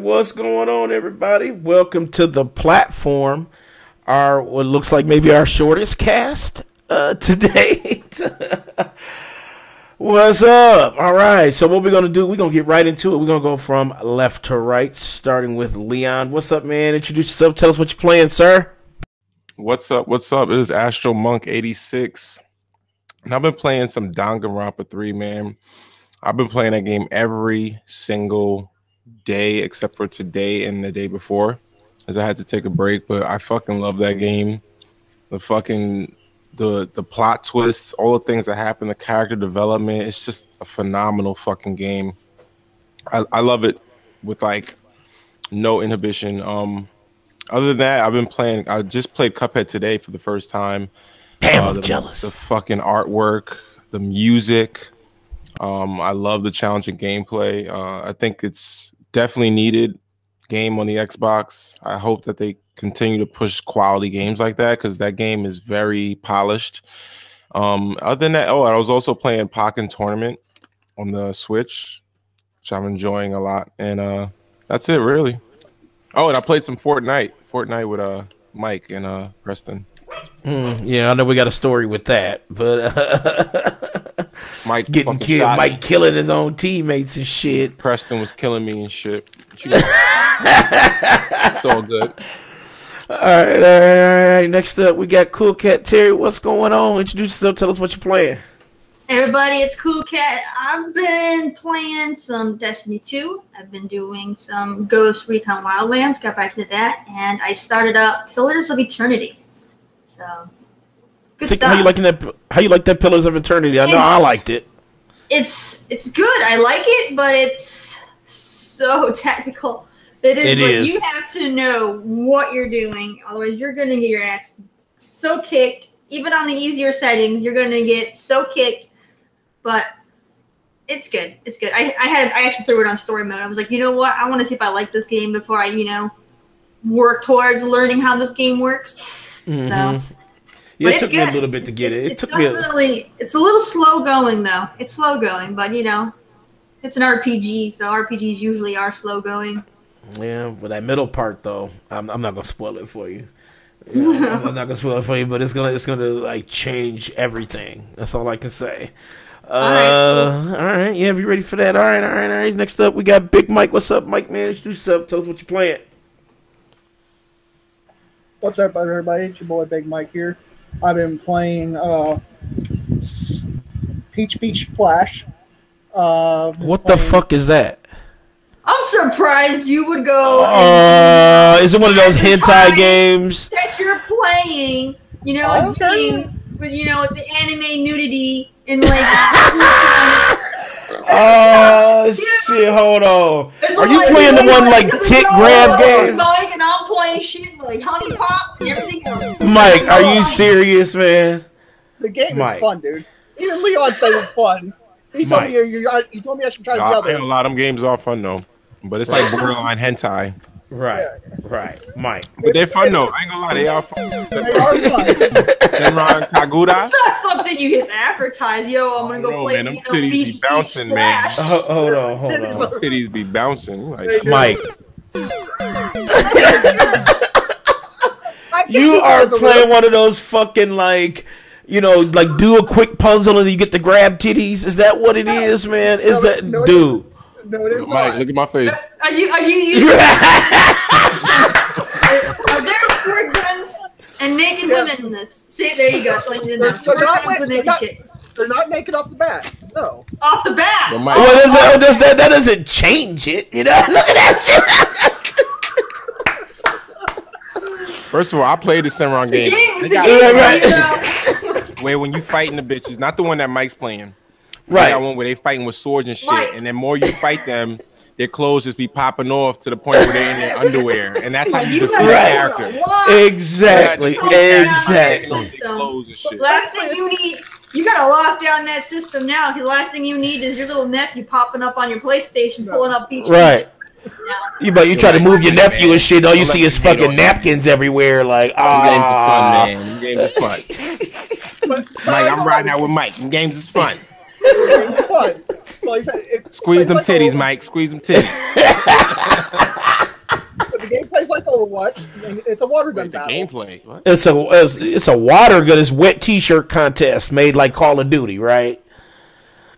What's going on, everybody? Welcome to the platform. What looks like maybe our shortest cast today. What's up? All right. So what we're gonna do? We're gonna get right into it. We're gonna go from left to right, starting with Leon. What's up, man? Introduce yourself. Tell us what you're playing, sir. What's up? What's up? It is Astro Monk 86, and I've been playing some Danganronpa 3, man. I've been playing that game every single day except for today and the day before, as I had to take a break. But I fucking love that game. The plot twists, all the things that happen, the character development. It's just a phenomenal fucking game. I love it with like no inhibition. Other than that, I've been playing. I just played Cuphead today for the first time. Damn, I'm jealous. The fucking artwork, the music. I love the challenging gameplay. I think it's definitely needed game on the Xbox. I hope that they continue to push quality games like that, because that game is very polished. Other than that, I was also playing Pokken Tournament on the Switch, which I'm enjoying a lot. And that's it, really. Oh, and I played some Fortnite with Mike and Preston. Yeah, I know we got a story with that, but Mike getting killed, Mike killing his own teammates and shit. Preston was killing me and shit. It's all good. All right. Next up, we got Cool Cat Terri. What's going on? Introduce yourself. Tell us what you're playing. Hey everybody, it's Cool Cat. I've been playing some Destiny 2. I've been doing some Ghost Recon Wildlands. Got back into that, and I started up Pillars of Eternity. So good stuff. How you liking that? How you like that Pillars of Eternity? I know I liked it. It's good. I like it, but it's so technical. It is. You have to know what you're doing, otherwise you're going to get your ass so kicked. Even on the easier settings, you're going to get so kicked. But it's good. It's good. I actually threw it on story mode. I was like, you know what? I want to see if I like this game before I, work towards learning how this game works. Mm-hmm. So, yeah, it took me a little bit to get it. It's a little slow going though. It's slow going, but it's an RPG, so RPGs usually are slow going. Yeah, but that middle part though, I'm not gonna spoil it for you. I'm not gonna spoil it for you, but it's gonna like change everything. That's all I can say. All right. Yeah, be ready for that. All right. Next up, we got Big Mike. What's up, Mike? Man, introduce yourself. Tell us what you're playing. What's up, everybody? It's your boy Big Mike here. I've been playing Peach Splash. What the fuck is that? I'm surprised you would go. Is it one of those hentai games that you're playing? A game with with the anime nudity and like. Oh shit! Hold on. Are you playing the one like tick grab game? Mike, and I'm playing shit like Honey Pop and everything else. Mike, are you serious, man? The game is fun, dude. Even Leon said it's fun. He told me I should try the other. A lot of them games are fun though, but it's like borderline hentai. Right, Mike. But they're fun though. I ain't gonna lie, they are fun. They are fun. Senran Kagura. It's not something you just advertise. I'm gonna go play. Man, them titties be bouncing, man. Hold on. Them titties be bouncing. Like, Mike. You are playing one of those fucking like do a quick puzzle and you get the grab titties. Is that what it is, man? Dude? No, it is Mike, not. look at my face. Are you using? Are there squirt guns and naked women in this? See, there you go. So they're not naked off the bat. No. Off the bat. That doesn't change it. Look at that shit. First of all, I played the Senran game. Where when you fighting the bitches, not the one that Mike's playing. Right. That one where they fighting with swords and shit, and then more you fight them, their clothes just be popping off to the point where they're in their underwear, and that's how you defeat the character. Exactly. Clothes and shit. Last thing you need, you gotta lock down that system now. Because the last thing you need is your little nephew popping up on your PlayStation, pulling up Peach. Right. You try to move your nephew and shit. All you see is fucking napkins everywhere. Like, Them games are fun, man. Mike, I'm riding out with Mike. Them games is fun. It's fun. Well, Squeeze them titties, Mike. Squeeze them titties. gameplay's like Overwatch. And it's a water gun battle. Gameplay. What? It's a water gun. It's wet T-shirt contest made like Call of Duty, right?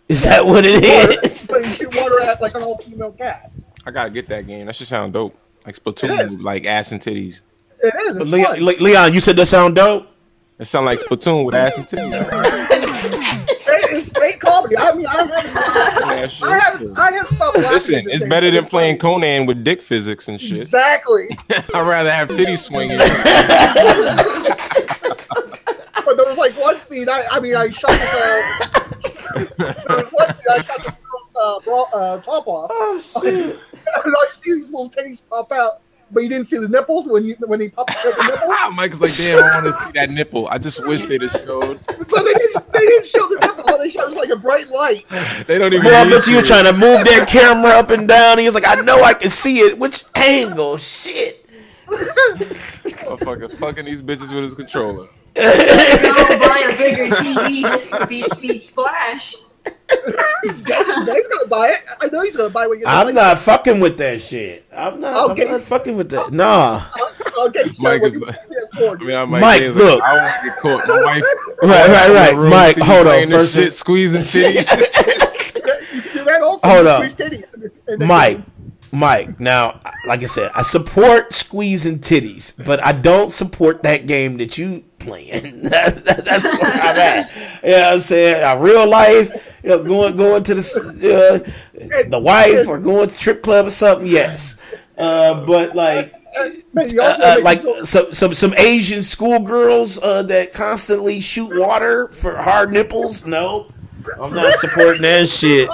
Is that what it is? But you shoot water at like an all-female cast. I gotta get that game. That should sound dope. Like Splatoon, like ass and titties. It is. It's fun. Leon, you said that sound dope? It sound like Splatoon with ass and titties. It's straight comedy. I mean, I have stuff. Listen, it's better than playing Conan with dick physics and shit. Exactly. I'd rather have titties swinging. But there was like one scene. I shot this. There was one scene. I shot this girl's top off. Oh shit! You see these little titties pop out, but you didn't see the nipples when he popped out the nipples. Mike's like, damn, I want to see that nipple. I just wish they'd have showed. So they didn't show the nipple. They showed us like a bright light. They don't even. Boy, I bet you were trying to move that camera up and down. He was like, I know I can see it. Which angle? Shit. Fucking these bitches with his controller. Buy a bigger TV just for Beach Splash. He's gonna buy it. I know he's gonna buy it. I'm not fucking with that shit. I'm not fucking with that. Nah. Okay, Mike is like, Mike, look. I want to get caught. My wife. Right. Mike, hold on. First shit, squeezing titties. Hold on. Mike, now, like I said, I support squeezing titties, but I don't support that game that you playing. That's where I'm at. You know what I'm saying? Real life, going to the wife or going to strip club or something, yes. But like some Asian schoolgirls that constantly shoot water for hard nipples, no. I'm not supporting that shit.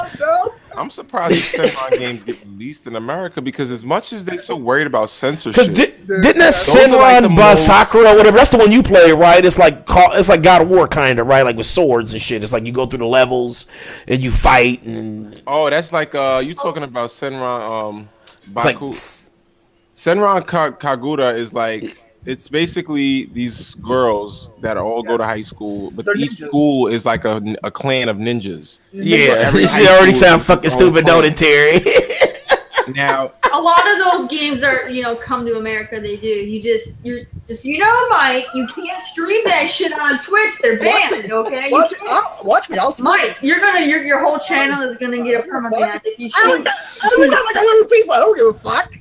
I'm surprised Senran games get released in America because as much as they're so worried about censorship, didn't that Senran Sakura or whatever? That's the one you play, right? It's like God of War kind of, right? Like with swords and shit. It's like you go through the levels and you fight and. Oh, that's like you talking about Senran Baku. Senran Kagura is like. It's basically these girls that all go to high school, but each school is like a clan of ninjas. Yeah, she already sound fucking stupid, don't it, Terry? Now, a lot of those games are, come to America. They do. You're Mike. You can't stream that shit on Twitch. They're banned. Okay. Watch me. Mike, your whole channel is gonna get a permaban if you stream. I only got like 100 people. I don't give a fuck.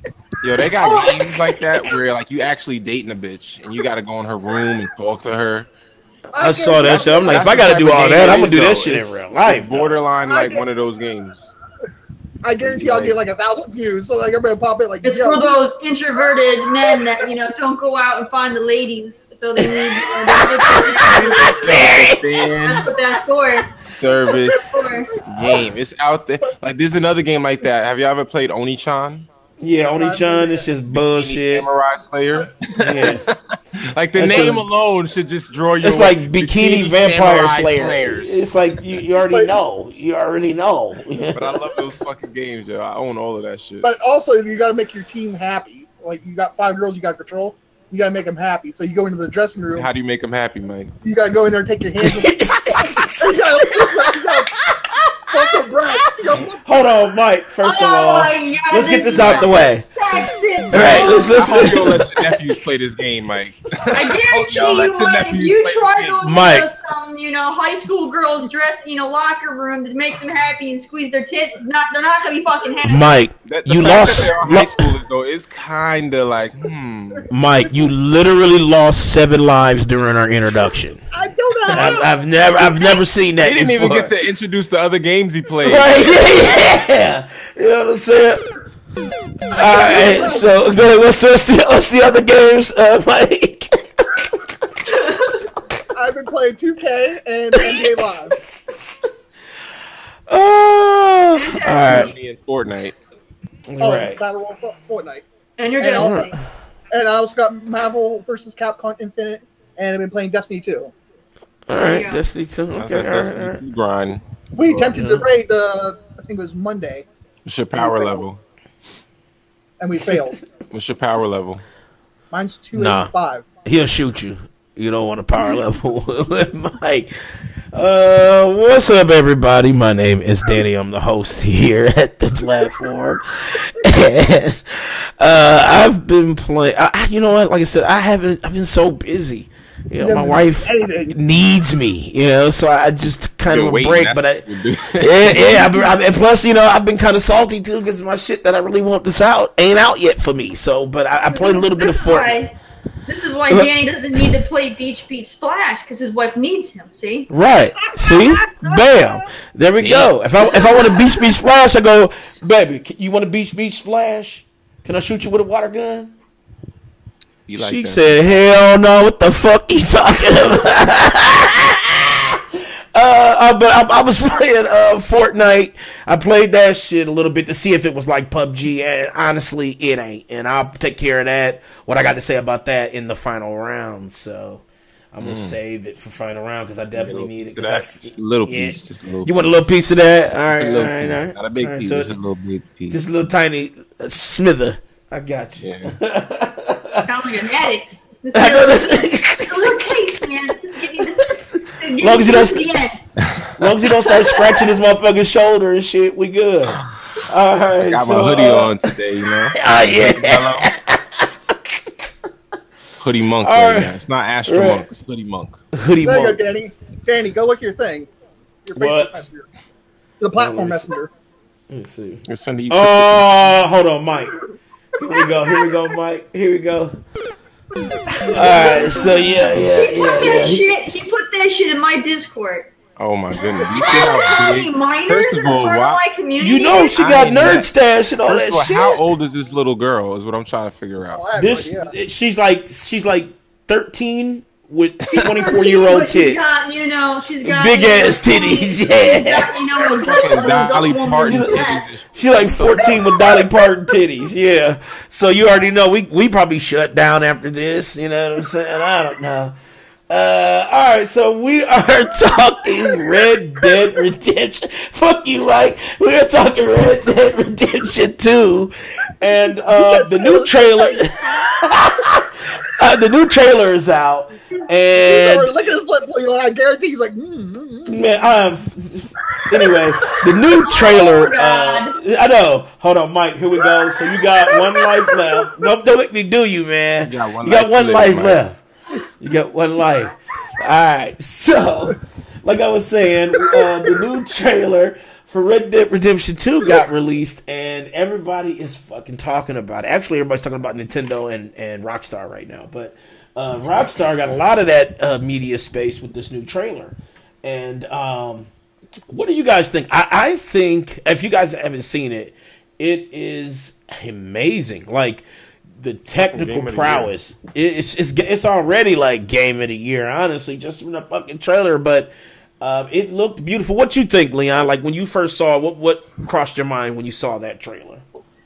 Yo, they got games like that where like you actually dating a bitch and you got to go in her room and talk to her. I saw that shit. I'm like, if I got to do all that, I'm gonna do that shit in real life. Borderline like one of those games. I guarantee I'll get like 1,000 views. So like I'm gonna pop it like. It's for those introverted men that don't go out and find the ladies, so they need. That's what that's for. Service game. It's out there. Like there's another game like that. Have you ever played Oni-chan? Yeah, Oni-chan, it's just bullshit. Samurai Slayer. Yeah. Like the name alone should just draw you. It's like Bikini Vampire Slayers. It's like you already know. You already know. But I love those fucking games, yo. I own all of that shit. But also, you got to make your team happy. Like you got 5 girls, you got to control. You got to make them happy. So you go into the dressing room. How do you make them happy, Mike? You got to go in there and take your hands. Hold on, Mike. First of all, let's get this out the way. Sexist. All right, let's I hope you'll let your nephews play this game, Mike. I guarantee you try to go into some, high school girls dress, locker room to make them happy and squeeze their tits. They're not gonna be fucking happy. Mike, you lost. High schoolers though is kind of like, Mike, you literally lost 7 lives during our introduction. I don't know. I've never seen that. He didn't even get to introduce the other games he played. Right? Yeah. You know what I'm saying? All right. So what's the other games, Mike? I've been playing 2K and NBA Live. Oh, all right. And Fortnite. Right. Battle Royale Fortnite. And you're and I also got Marvel vs. Capcom Infinite, and I've been playing Destiny 2. All right, Destiny 2. Okay, Destiny grind. We attempted to raid I think it was Monday. What's your power level? And we failed. What's your power level? Mine's 285. He'll shoot you. You don't want a power level with Mike. What's up, everybody? My name is Danny. I'm the host here at the platform. man. I've been playing. You know what? Like I said, I've been so busy. You know, my wife needs me. You know, so I just kind of a break. But and plus, you know, I've been kind of salty too because my shit that I really want this out ain't out yet for me. So, but I played a little bit of Fortnite. This is why Danny doesn't need to play Beach Splash because his wife needs him. See? Right. See? Bam. There we go. If I want a Beach Splash, I go, baby. You want a Beach Splash? Can I shoot you with a water gun? Like she that. said, "Hell no! What the fuck you talking about?" But I was playing Fortnite. I played that shit a little bit to see if it was like PUBG, and honestly, it ain't. And I'll take care of that. What I got to say about that in the final round. So I'm gonna save it for final round because I definitely need it. Just a little piece. Just a little. You want a little piece of that? All right, all right. Not a big piece. Just a little big piece. Just a little tiny smither. I got you. Yeah. Sound like an addict. This is a little case, man. As long as you don't start scratching this motherfucker's shoulder and shit, we good. All right. I got my hoodie on today, you know. Oh yeah. Hoodie monk right now. It's not Astro Monk. It's hoodie monk. Hoodie there monk. you go, Danny. Danny, go look at your thing. Your Facebook messenger. The platform messenger. Let me see. Hold on, Mike. Here we go, Mike. Here we go. Alright, so yeah. He put that shit in my Discord. Oh my goodness. You see how big? First of all, you know she got nerd stash and all that shit. How old is this little girl is what I'm trying to figure out. She's like 13 with 24-year-old tits. She's got big ass titties, Dolly Parton titties. She like 14 with Dolly Parton titties, yeah. So you already know we probably shut down after this. You know what I'm saying? I don't know. All right, so we are talking Red Dead Redemption. Fuck you, Mike. We are talking Red Dead Redemption 2, and the new trailer. The new trailer is out, and look at his lip. I guarantee he's like, man. Anyway, the new trailer. I know. Hold on, Mike. Here we go. So you got one life left. Don't make me do you, man. You got one life left. You got one life. All right. So, like I was saying, the new trailer for Red Dead Redemption 2 got released, and everybody is fucking talking about it. Actually, everybody's talking about Nintendo and Rockstar right now. But Rockstar got a lot of that media space with this new trailer. And what do you guys think? I think, if you guys haven't seen it, it is amazing. Like, the technical prowess, it's already like game of the year, honestly, just from the fucking trailer. But it looked beautiful. What you think, Leon? Like when you first saw it, what crossed your mind when you saw that trailer?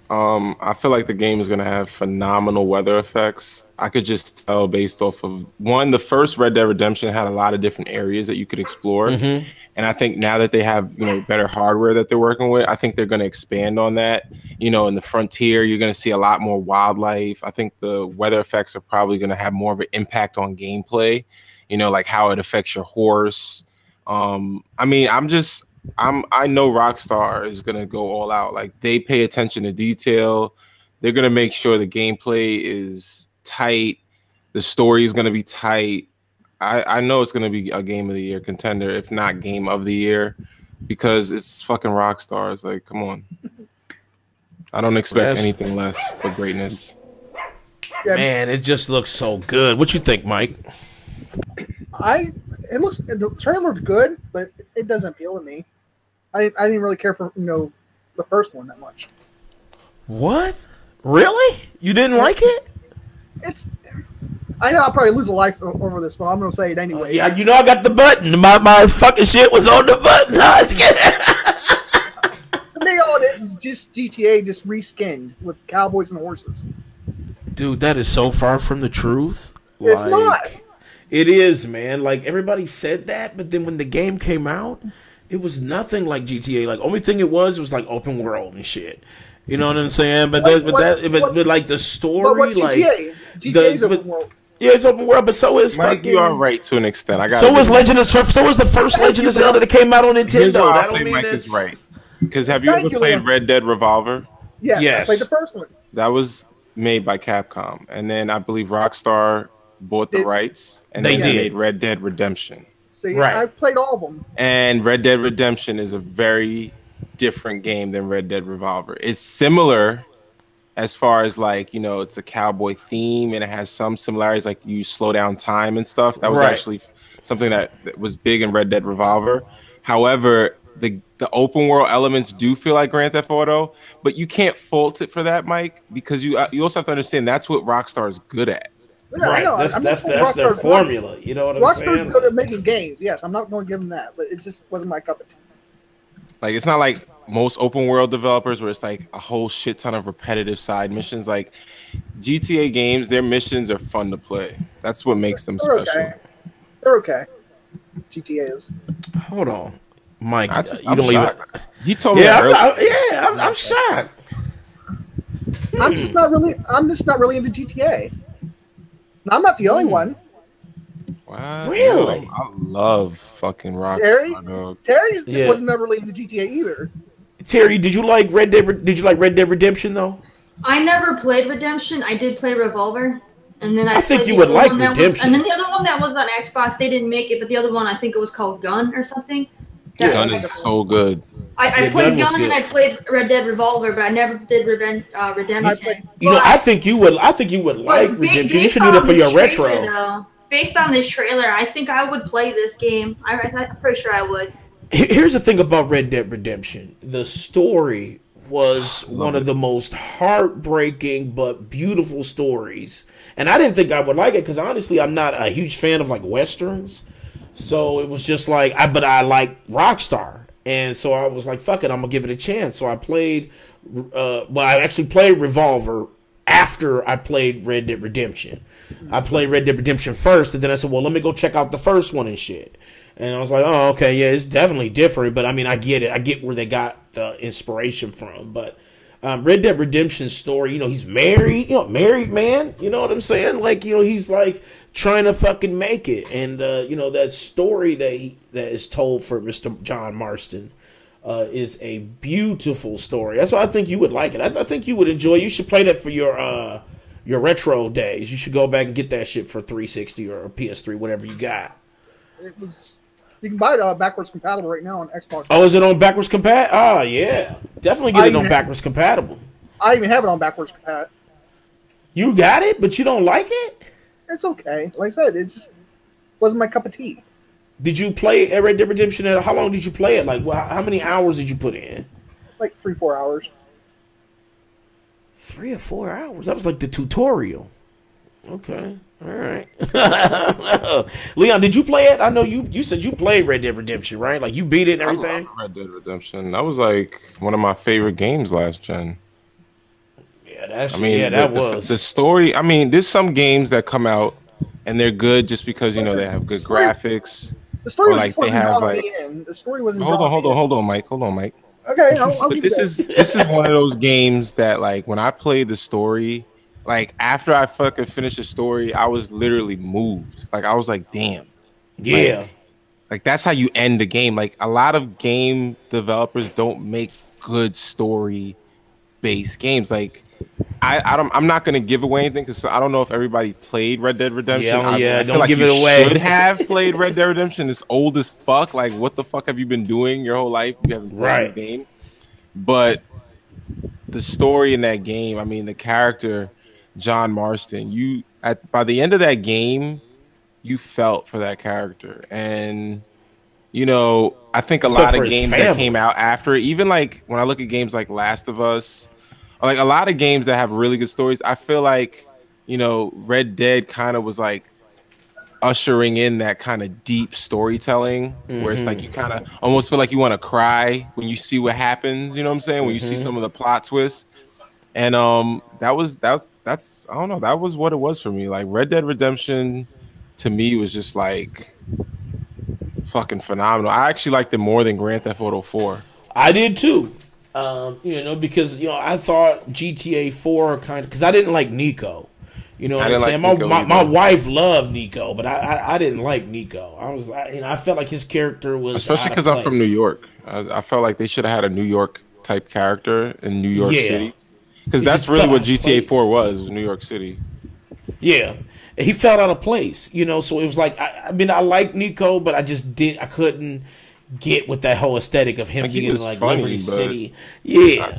I feel like the game is going to have phenomenal weather effects. I could just tell based off of the first Red Dead Redemption had a lot of different areas that you could explore. Mm-hmm. And I think now that they have, better hardware that they're working with, I think they're going to expand on that. In the frontier, you're going to see a lot more wildlife. I think the weather effects are probably going to have more of an impact on gameplay, like how it affects your horse. I know Rockstar is going to go all out. Like, they pay attention to detail. They're going to make sure the gameplay is tight. The story is going to be tight. I know it's going to be a game of the year contender, if not game of the year, because it's fucking Rockstar. It's like, come on. I don't expect anything less but greatness. Man, it just looks so good. What you think, Mike? The trailer looked good, but it doesn't appeal to me. I didn't really care for the first one that much. What? Really? You didn't like it? I know I'll probably lose a life over this, but I'm gonna say it anyway. Yeah, I got the button. My fucking shit was on the button. To me, all it is just GTA just reskinned with cowboys and horses. Dude, that is so far from the truth. It's not. It is, man. Like, everybody said that, but then when the game came out, it was nothing like GTA. Like, only thing it was like open world and shit. You know what I'm saying? But like the story, but what's GTA? GTA's open world. Yeah, it's open world, but so is Mike, you are right to an extent. So is the first Legend of Zelda that came out on Nintendo. I'll say Mike is right. Because have you ever played Red Dead Revolver? Yes, I played the first one. That was made by Capcom, and then I believe Rockstar bought the rights, and they made Red Dead Redemption. See, I played all of them. And Red Dead Redemption is a very different game than Red Dead Revolver. It's similar as far as like, you know, it's a cowboy theme and it has some similarities, like you slow down time and stuff. That was actually something that was big in Red Dead Revolver. However, the open world elements do feel like Grand Theft Auto, but you can't fault it for that, Mike, because you also have to understand that's what Rockstar is good at. Yeah, I know. That's their formula. You know what I'm saying? Rockstar's good at making games. Yes, I'm not going to give them that, but it just wasn't my cup of tea. Like, it's not like most open world developers where it's like a whole shit ton of repetitive side missions. Like GTA games, their missions are fun to play. That's what makes them special. Okay. They're okay. GTA is. Hold on, Mike. I'm shocked. He told me. I'm shocked. I'm just not really into GTA. I'm not the only one. Wow. Really? I love fucking Rockstar. Terry was never really into GTA either. Terry, did you like Red Dead Redemption though? I never played Redemption. I did play Revolver, and then I think you would like Redemption. And then the other one that was on Xbox, they didn't make it, but the other one I think it was called Gun or something. Gun is so good. I played Gun and I played Red Dead Revolver, but I never did Redemption. I think you would like Redemption. You should do that for your retro. Based on this trailer, I think I would play this game. I'm pretty sure I would. Here's the thing about Red Dead Redemption. The story was one of the most heartbreaking but beautiful stories. And I didn't think I would like it because honestly, I'm not a huge fan of like Westerns. So it was just like, but I like Rockstar. And so I was like, fuck it, I'm going to give it a chance. So I played, I actually played Revolver after I played Red Dead Redemption. I played Red Dead Redemption first, and then I said, well, let me go check out the first one and shit. And I was like, oh, okay, yeah, it's definitely different, but I mean, I get it. I get where they got the inspiration from. But Red Dead Redemption's story, you know, he's married, married man, you know what I'm saying? Like, he's like trying to fucking make it. And, that story that is told for Mr. John Marston is a beautiful story. That's why I think you would like it. I think you would enjoy it. You should play that for your retro days. You should go back and get that shit for 360 or PS3, whatever you got. You can buy it backwards compatible right now on Xbox. Oh, is it on backwards compatible? Oh, yeah. Definitely get it on backwards compatible. I even have it on backwards compatible. You got it, but you don't like it? It's okay. Like I said, it just wasn't my cup of tea. Did you play Red Dead Redemption? How long did you play it? Like, how many hours did you put in? Like 3-4 hours. 3 or 4 hours? That was like the tutorial. Okay. All right. Leon, did you play it? I know you said you played Red Dead Redemption, right? Like, you beat it and everything? I love Red Dead Redemption. That was like one of my favorite games last gen. Yeah, that was. The story, I mean, there's some games that come out and they're good just because, they have good graphics. The story was they have like the story wasn't. Hold on, Mike. Okay, I'll but this is one of those games that, like, when I played the story, like, after I fucking finished the story, I was literally moved. Like, I was like, damn. Yeah. Like that's how you end the game. Like, a lot of game developers don't make good story-based games. Like, I'm not gonna give away anything because I don't know if everybody played Red Dead Redemption. I feel don't like give you it away. Should have played Red Dead Redemption. It's old as fuck. Like, what the fuck have you been doing your whole life? You haven't played this game. But the story in that game, I mean, the character John Marston, by the end of that game, you felt for that character. And I think a lot of games that came out after, even like when I look at games like Last of Us, like a lot of games that have really good stories, I feel like, Red Dead kind of was like ushering in that kind of deep storytelling where it's like you kind of almost feel like you want to cry when you see what happens, you know what I'm saying? When you see some of the plot twists. And that's I don't know, that was what it was for me. Like, Red Dead Redemption to me was just like fucking phenomenal. I actually liked it more than Grand Theft Auto 4. I did too. Because I thought GTA 4 because I didn't like Nico. You know what I'm saying? My wife loved Nico, but I didn't like Nico. I felt like his character was, especially because I'm from New York. I felt like they should have had a New York type character in New York City. Because that's really what GTA 4 was New York City. Yeah. He felt out of place, you know, so it was like, I mean, I like Nico, but I couldn't get with that whole aesthetic of him being like funny, Liberty City. Yeah.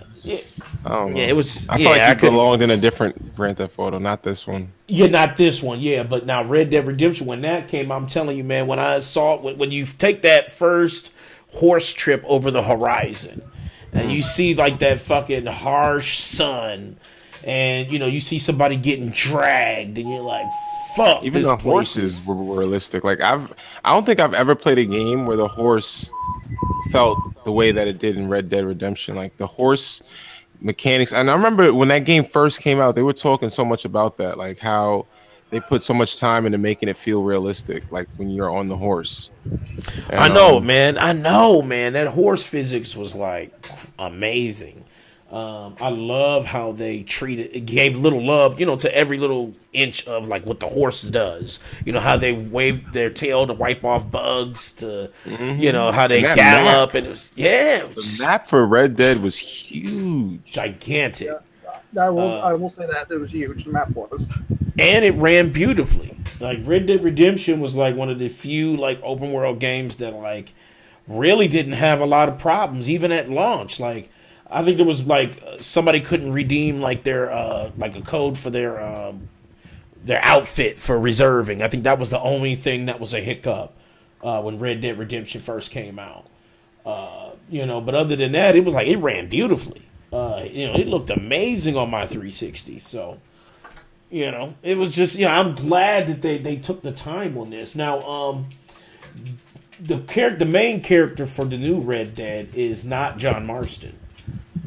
I don't know. Yeah, it was. I feel like he belonged in a different Grand Theft Auto, not this one. Yeah, not this one. Yeah, but now Red Dead Redemption, when that came, I'm telling you, man, when I saw when you take that first horse trip over the horizon, and you see like that fucking harsh sun, and you know you see somebody getting dragged, and you're like, fuck. Even the horses were realistic. Like I don't think I've ever played a game where the horse felt the way that it did in Red Dead Redemption. Like the horse mechanics, and I remember when that game first came out, they were talking so much about that, like how they put so much time into making it feel realistic, like when you're on the horse. And, I know, man. That horse physics was like amazing. I love how they gave little love, you know, to every little inch of like what the horse does. You know, how they wave their tail to wipe off bugs, to you know, how they gallop, and the map for Red Dead was huge, gigantic. Yeah, I will say that it was huge. The map was, and it ran beautifully. Like Red Dead Redemption was like one of the few like open world games that like really didn't have a lot of problems, even at launch. Like, I think there was like somebody couldn't redeem like their like a code for their outfit for reserving. I think that was the only thing that was a hiccup when Red Dead Redemption first came out. You know, but other than that, it was like it ran beautifully. You know, it looked amazing on my 360. So, you know, it was just, you know, I'm glad that they took the time on this. Now, the main character for the new Red Dead is not John Marston.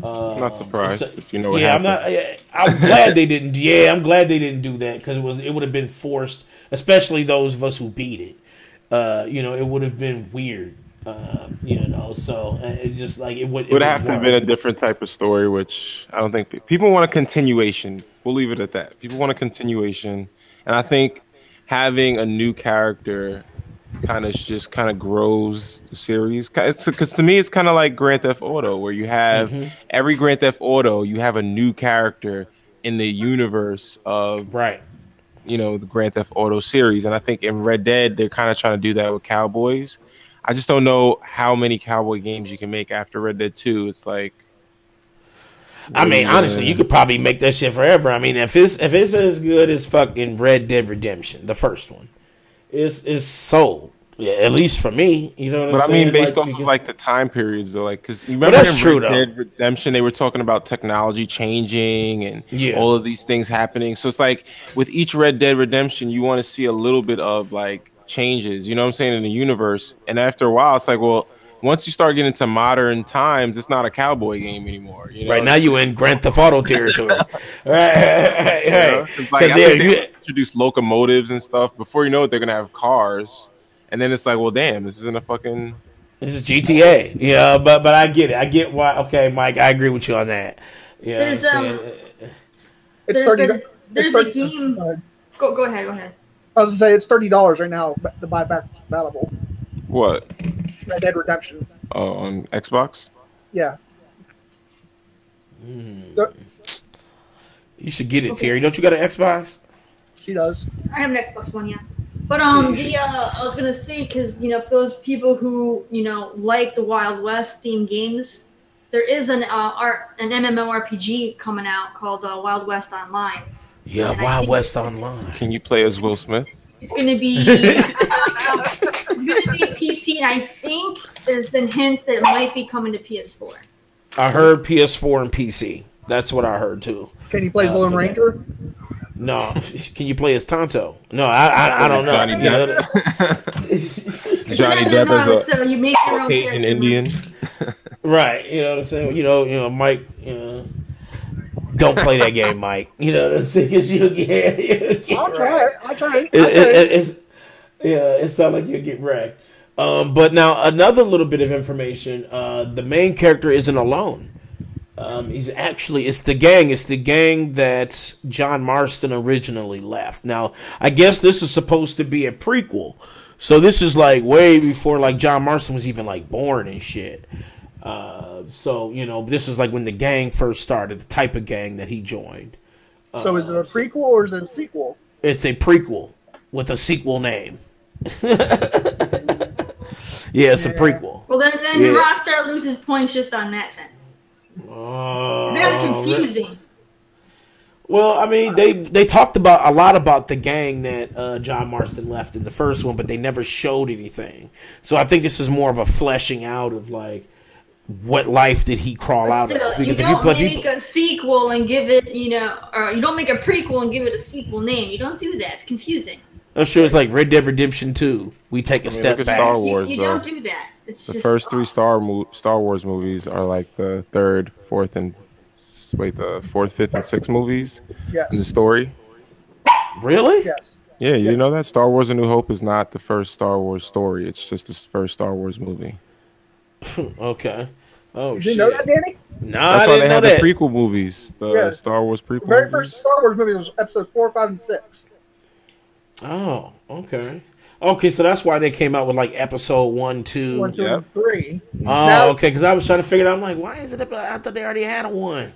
I'm not surprised if you know what happened. I'm glad they didn't. Yeah, I'm glad they didn't do that because it would have been forced, especially those of us who beat it. You know, it would have been weird. You know, so it just like it would have to have been a different type of story, which I don't think people want a continuation. We'll leave it at that. People want a continuation, and I think having a new character kind of grows the series, because to me it's kind of like Grand Theft Auto, where you have every Grand Theft Auto, you have a new character in the universe of you know, the Grand Theft Auto series. And I think in Red Dead they're kind of trying to do that with cowboys. I just don't know how many cowboy games you can make after Red Dead 2. It's like, I mean, honestly, you could probably make that shit forever. I mean, if it's as good as fucking Red Dead Redemption, the first one, it's sold. Yeah, at least for me, you know what I'm saying? But I mean, based off of like the time periods, though, like, because you remember in Red Dead Redemption, they were talking about technology changing and all of these things happening. So it's like with each Red Dead Redemption, you want to see a little bit of like changes, you know what I'm saying, in the universe. And after a while, it's like, well, once you start getting to modern times, it's not a cowboy game anymore. You know? Right now, you in Grand Theft Auto territory. right. Like, I think they introduced locomotives and stuff. Before you know it, they're gonna have cars. And then it's like, well, damn, this isn't a fucking... This is GTA. Yeah, but I get it. I get why. Okay, Mike, I agree with you on that. Yeah, there's a game... Go ahead. I was going to say, it's $30 right now to buy back available. What? Red Dead Redemption. Oh, on Xbox? Yeah. You should get it, Terry. Don't you got an Xbox? She does. I have an Xbox One, yeah. But I was gonna say, because for those people who like the Wild West themed games, there is an MMORPG coming out called Wild West Online. Yeah, and Wild West Online. Can you play as Will Smith? It's gonna be PC, and I think there's been hints that it might be coming to PS4. I heard PS4 and PC. That's what I heard too. Can you play as Lone Ranger? No. Can you play as Tonto? No, I don't know. Johnny Depp as a Caucasian Indian. Right. You know what I'm saying? You know, Mike, don't play that game, Mike. You know what I'm saying? Because you'll get I'll try. It sounds like you'll get wrecked. But now another little bit of information. The main character isn't alone. It's the gang that John Marston originally left. Now, I guess this is supposed to be a prequel. So this is like way before like John Marston was even like born and shit. So, this is like when the gang first started, the type of gang that he joined. So is it a prequel or is it a sequel? It's a prequel with a sequel name. Yeah, it's a prequel. Well, then Rockstar loses points just on that then. That's confusing. Well, I mean, they talked about a lot about the gang that John Marston left in the first one, but they never showed anything. So I think this is more of a fleshing out of like what life did he crawl out of? Because you don't make a sequel and give it, or you don't make a prequel and give it a sequel name. You don't do that. It's confusing. I'm sure it's like Red Dead Redemption 2. We take a step back. Star Wars, you don't do that. It's the first three Star Wars movies are like the third, fourth, fifth, and sixth movies in the story. Really? Yes. Yeah, you know that? Star Wars A New Hope is not the first Star Wars story. It's just the first Star Wars movie. Okay. Oh, Did you know that, Danny? No, that's why they had the prequel movies, the Star Wars prequel. The very first Star Wars movie was episodes 4, 5, and 6. Oh, okay. Okay, so that's why they came out with like episode 1, 2. 1, 2, and 3. Oh, okay, because I was trying to figure it out. I'm like, why is it? I thought they already had a 1.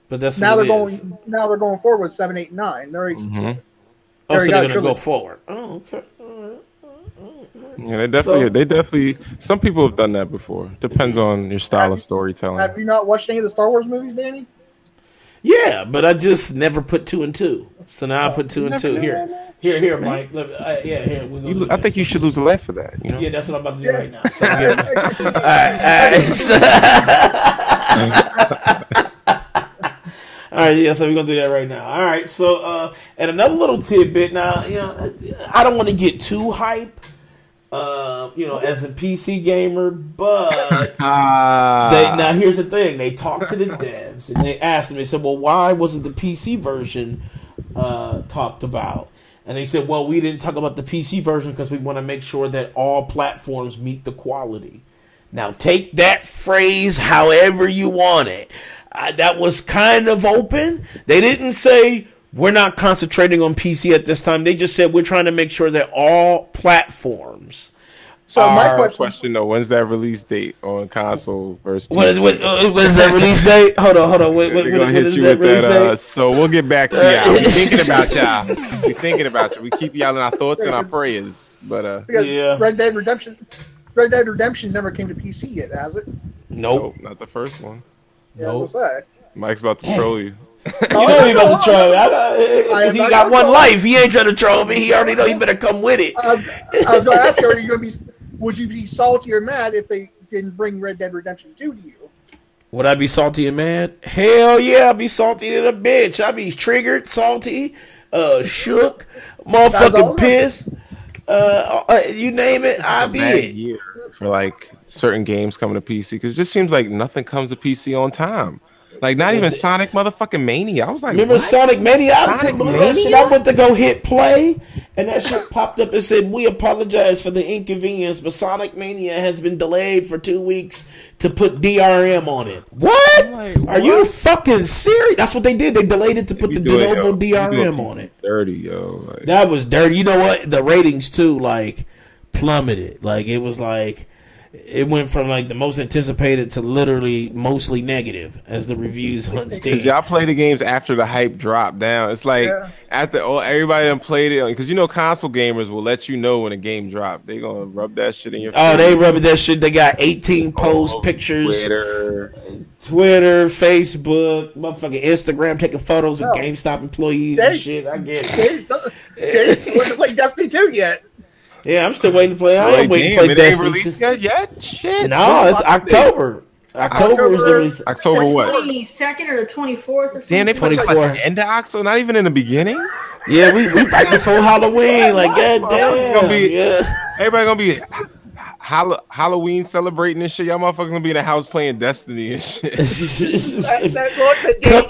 But that's now what they're going forward with 7, 8, 9. So they're going to go forward. Oh, okay. Yeah, they definitely. Some people have done that before. Depends on your style of storytelling. Have you not watched any of the Star Wars movies, Danny? Yeah, but I just never put 2 and 2. So now I put 2 and 2. Here, Mike. Here. I think you should lose a leg for that. Yeah, that's what I'm about to do right now. So, all right, yeah, so we're going to do that right now. All right, so, and another little tidbit. Now, I don't want to get too hype, as a PC gamer, but now here's the thing. They talked to the devs, and they asked them, they said, well, why wasn't the PC version talked about? And they said, well, we didn't talk about the PC version because we want to make sure that all platforms meet the quality. Now, take that phrase however you want it. That was kind of open. They didn't say, we're not concentrating on PC at this time. They just said, we're trying to make sure that all platforms. So my question though, when's that release date on console versus PC? What is that release date? Hold on. We're gonna hit you with that. So we'll get back to y'all. We thinking about y'all. We thinking about you. We keep y'all in our thoughts and our prayers. But because Red Dead Redemption never came to PC yet, has it? Nope, not the first one. Yeah, what's that? Mike's about to troll you. You know he about to troll. He got one life. He ain't trying to troll me. He already know he better come with it. I was going to ask you, would you be salty or mad if they didn't bring Red Dead Redemption 2 to you? Would I be salty and mad? Hell yeah, I'd be salty to the bitch. I'd be triggered, salty, shook, motherfucking pissed. You name it, I'd be it. Year for like certain games coming to PC because it just seems like nothing comes to PC on time. Like not even Sonic motherfucking Mania. I was like, remember what? Sonic Mania? I went to go hit play, and that shit popped up and said, "We apologize for the inconvenience, but Sonic Mania has been delayed for 2 weeks to put DRM on it." What? Like, are you fucking serious? That's what they did. They delayed it to put the de novo DRM on it. Dirty, yo. Like, that was dirty. You know what? The ratings too, like, plummeted. Like it was like. It went from like the most anticipated to literally mostly negative as the reviews on Steam. Because y'all play the games after the hype dropped down. It's like after everybody done played it. Because console gamers will let you know when a game dropped. They gonna rub that shit in your face. Oh, they rubbing that shit. They got 18 posts, pictures, Twitter, Facebook, motherfucking Instagram, taking photos of GameStop employees and shit. I get it. Jay's still waiting to play Destiny 2 yet. Yeah, I'm still waiting to play. I ain't waiting to play Destiny. It ain't released yet? Shit. No, it's October. October is the release. October what? 22nd or the 24th or something. Damn, they put it like the end of October, not even in the beginning? Yeah, we right before Halloween. Like, goddamn. It's gonna be, everybody gonna be Halloween celebrating this shit. Y'all motherfuckers gonna be in the house playing Destiny and shit.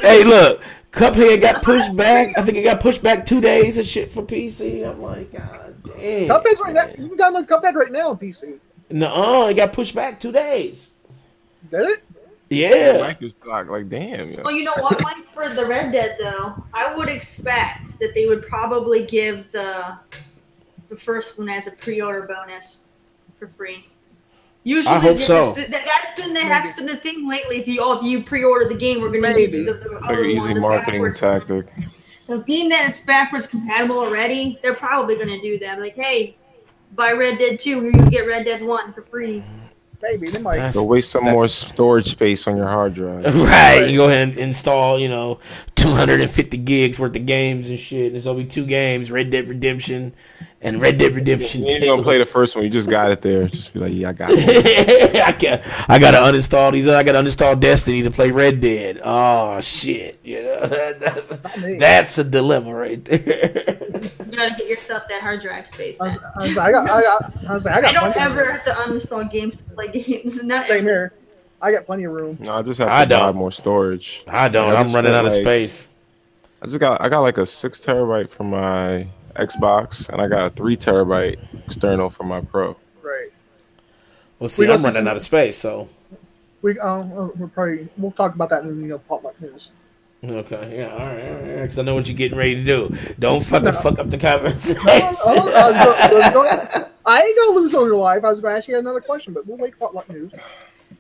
Hey, look. Cuphead got pushed back. I think it got pushed back 2 days and shit for PC. I'm like, God damn. Cuphead's right now. You can download Cuphead right now on PC. No, it got pushed back 2 days. Did it? Yeah. Mike was like, damn. Well, you know what, Mike? For the Red Dead, though, I would expect that they would probably give the first one as a pre-order bonus for free. Usually, I hope so. That's been the thing lately. If you pre-order the game, we're going to give you the it's like an easy marketing tactic. So being that it's backwards compatible already, they're probably going to do that. Like, hey, buy Red Dead 2, you can get Red Dead 1 for free. Maybe they might. Go waste some more storage space on your hard drive. Right. You go ahead and install, 250 gigs worth of games and shit. There's only 2 games, Red Dead Redemption and Red Dead Redemption 2. You ain't gonna play the first one. You just got it there. Just be like, yeah, I got it. I gotta uninstall these. I gotta uninstall Destiny to play Red Dead. Oh shit! That's a dilemma right there. You gotta get your stuff that hard drive space. I don't ever have to uninstall games to play games. Same here. I got plenty of room. No, I just have to buy more storage. I don't. I'm running out of space. I got like a 6 terabyte for my Xbox, and I got a 3 terabyte external for my Pro. Right. Well, see, I'm running out of space, so we'll talk about that in pop-up news. Okay, yeah, all right, because I know what you're getting ready to do. Don't fuck up the conversation. I ain't gonna lose on your life. I was gonna ask you another question, but we'll wait pop-up news.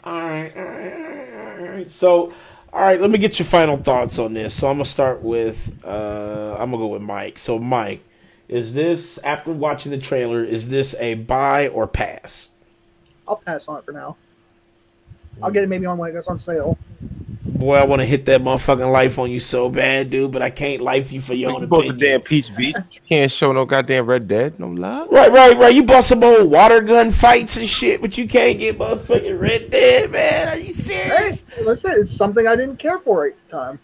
All right. So, all right, let me get your final thoughts on this. So I'm gonna start with, I'm gonna go with Mike. So, Mike, is this, after watching the trailer, is this a buy or pass? I'll pass on it for now. I'll get it maybe on when it goes on sale. Boy, I want to hit that motherfucking life on you so bad, dude, but I can't life you for your own opinion. You bought the damn Peach Beach. You can't show no goddamn Red Dead, no love. Right. You bought some old water gun fights and shit, but you can't get motherfucking Red Dead, man. Are you serious? Hey, listen, it's something I didn't care for at the time.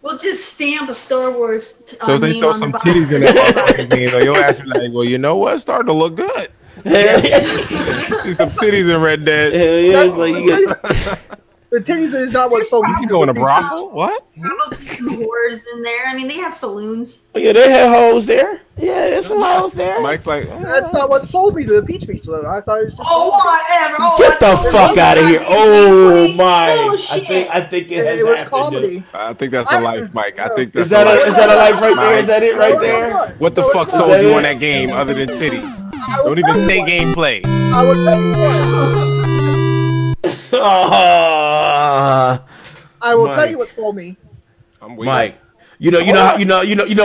We'll just stamp a Star Wars. So if they throw some titties in that game, you'll ask me like, well, you know what? It's starting to look good. See some titties in Red Dead. Hell yeah, it's like you got... The titties is not what sold me. You go in a brothel? What? Probably some whores in there. I mean, they have saloons. Oh, yeah, they have hoes there. Yeah, there's some hoes there. Mike's like, that's not what sold me to the Peach Beach, though. I thought it was just... whatever. Get the fuck out of here. Oh, my. Bullshit. I think it has was happened. comedy. I think that's a life, Mike. I think that's is that a life right there? Is that it right No, there? What the fuck sold you on that game other than titties? Don't even say gameplay. I would tell you what. I will tell you what sold me. I'm waiting. Mike, you know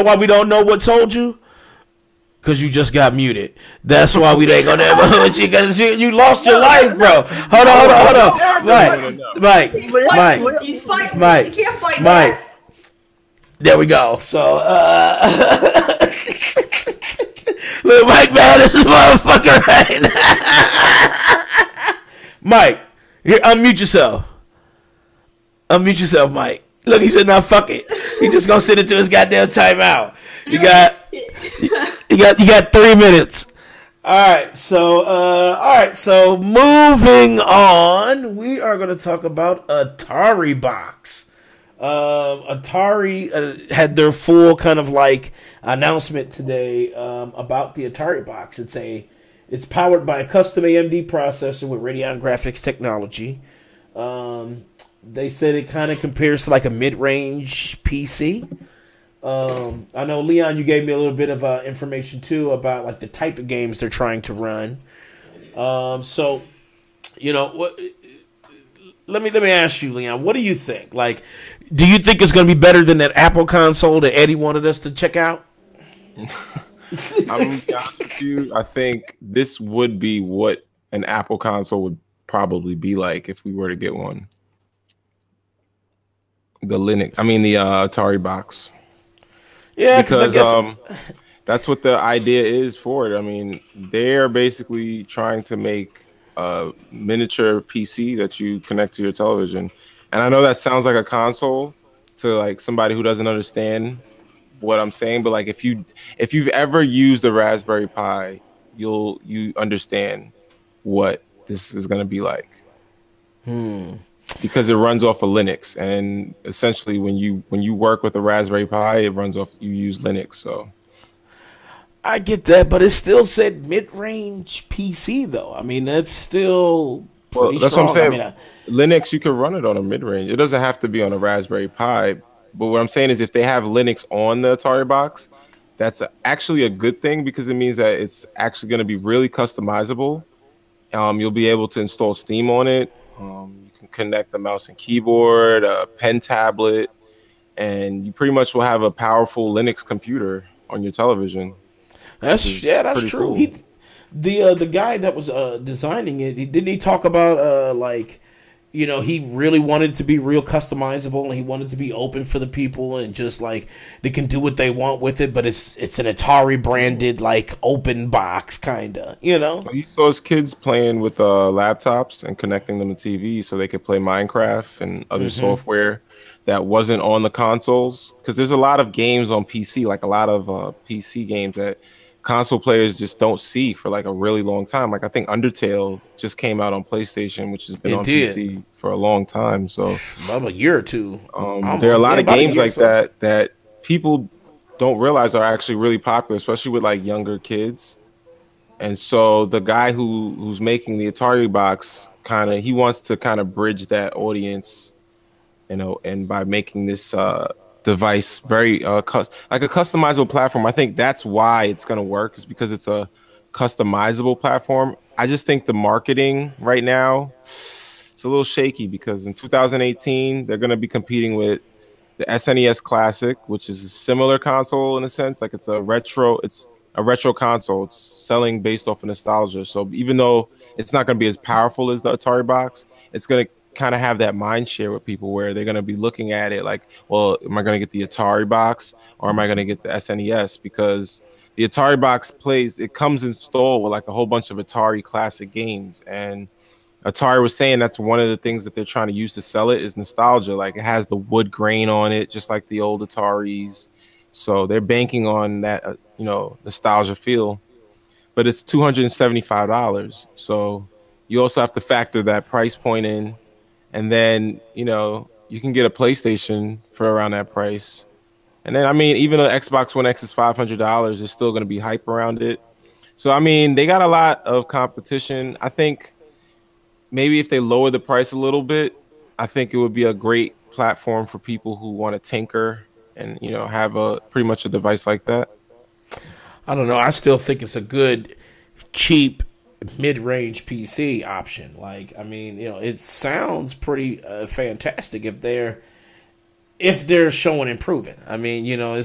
why we don't know what sold you? Because you just got muted. That's why we ain't gonna ever hurt you, because you lost your life, bro. Hold on. Mike. He's fighting. He can't fight Mike. There we go. So, look, Mike, man, this is motherfucker right now. Mike, here, unmute yourself. Unmute yourself, Mike. Look, he said, "Nah, fuck it. He just gonna sit into his goddamn timeout." You got 3 minutes. All right. So moving on, we are gonna talk about Atari Box. Atari had their full kind of like announcement today about the Atari Box. It's powered by a custom AMD processor with Radeon graphics technology. They said it kind of compares to like a mid-range PC. I know, Leon, you gave me a little bit of information too about like the type of games they're trying to run. So, what? Let me ask you, Leon, what do you think? Like, do you think it's going to be better than that Apple console that Eddie wanted us to check out? I'm honest with you. I think this would be what an Apple console would probably be like if we were to get one. The Atari Box. Yeah, because that's what the idea is for it. I mean, they're basically trying to make a miniature PC that you connect to your television. And I know that sounds like a console to like somebody who doesn't understand what I'm saying, but like if you've ever used a Raspberry Pi, you understand what this is going to be like. Because it runs off of Linux, and essentially when you work with a Raspberry Pi, you use Linux. So I get that, but it still said mid-range PC though. I mean, that's still pretty that's strong. what I'm saying. Linux, you can run it on a mid-range. It doesn't have to be on a Raspberry Pi. But what I'm saying is, if they have Linux on the Atari Box, that's actually a good thing, because it means that it's actually going to be really customizable. You'll be able to install Steam on it. You can connect the mouse and keyboard, a pen tablet, and you pretty much will have a powerful Linux computer on your television. That's true. Cool. The guy that was designing it, didn't he talk about like, you know, he really wanted it to be real customizable and he wanted it to be open for the people and just like they can do what they want with it, but it's an Atari branded like open box kinda, you know. You saw his kids playing with laptops and connecting them to TV so they could play Minecraft and other software that wasn't on the consoles, because there's a lot of games on PC, like a lot of PC games that console players just don't see for like a really long time. Like I think Undertale just came out on PlayStation, which has been on PC for a long time. So about a year or two. There are a lot of games like that people don't realize are actually really popular, especially with like younger kids. And so the guy who's making the Atari box he wants to kind of bridge that audience, you know, and by making this device very like a customizable platform. I think that's why it's going to work, is because it's a customizable platform. I just think the marketing right now, it's a little shaky, because in 2018 they're going to be competing with the SNES Classic, which is a similar console in a sense. Like it's a retro console. It's selling based off of nostalgia. So even though it's not going to be as powerful as the Atari box, it's going to kind of have that mind share with people where they're going to be looking at it like, well, am I going to get the Atari box or am I going to get the SNES? Because the Atari box it comes installed with like a whole bunch of Atari classic games, and Atari was saying that's one of the things that they're trying to use to sell it is nostalgia. Like it has the wood grain on it, just like the old Ataris. So they're banking on that, you know, nostalgia feel, but it's $275. So you also have to factor that price point in. And then, you know, you can get a PlayStation for around that price. And then, I mean, even though Xbox One X is $500, there's still going to be hype around it. So, I mean, they got a lot of competition. I think maybe if they lower the price a little bit, I think it would be a great platform for people who want to tinker and, you know, have pretty much a device like that. I don't know. I still think it's a good, cheap, mid-range PC option. Like, I mean, you know, it sounds pretty fantastic if they're showing improving. I mean, you know,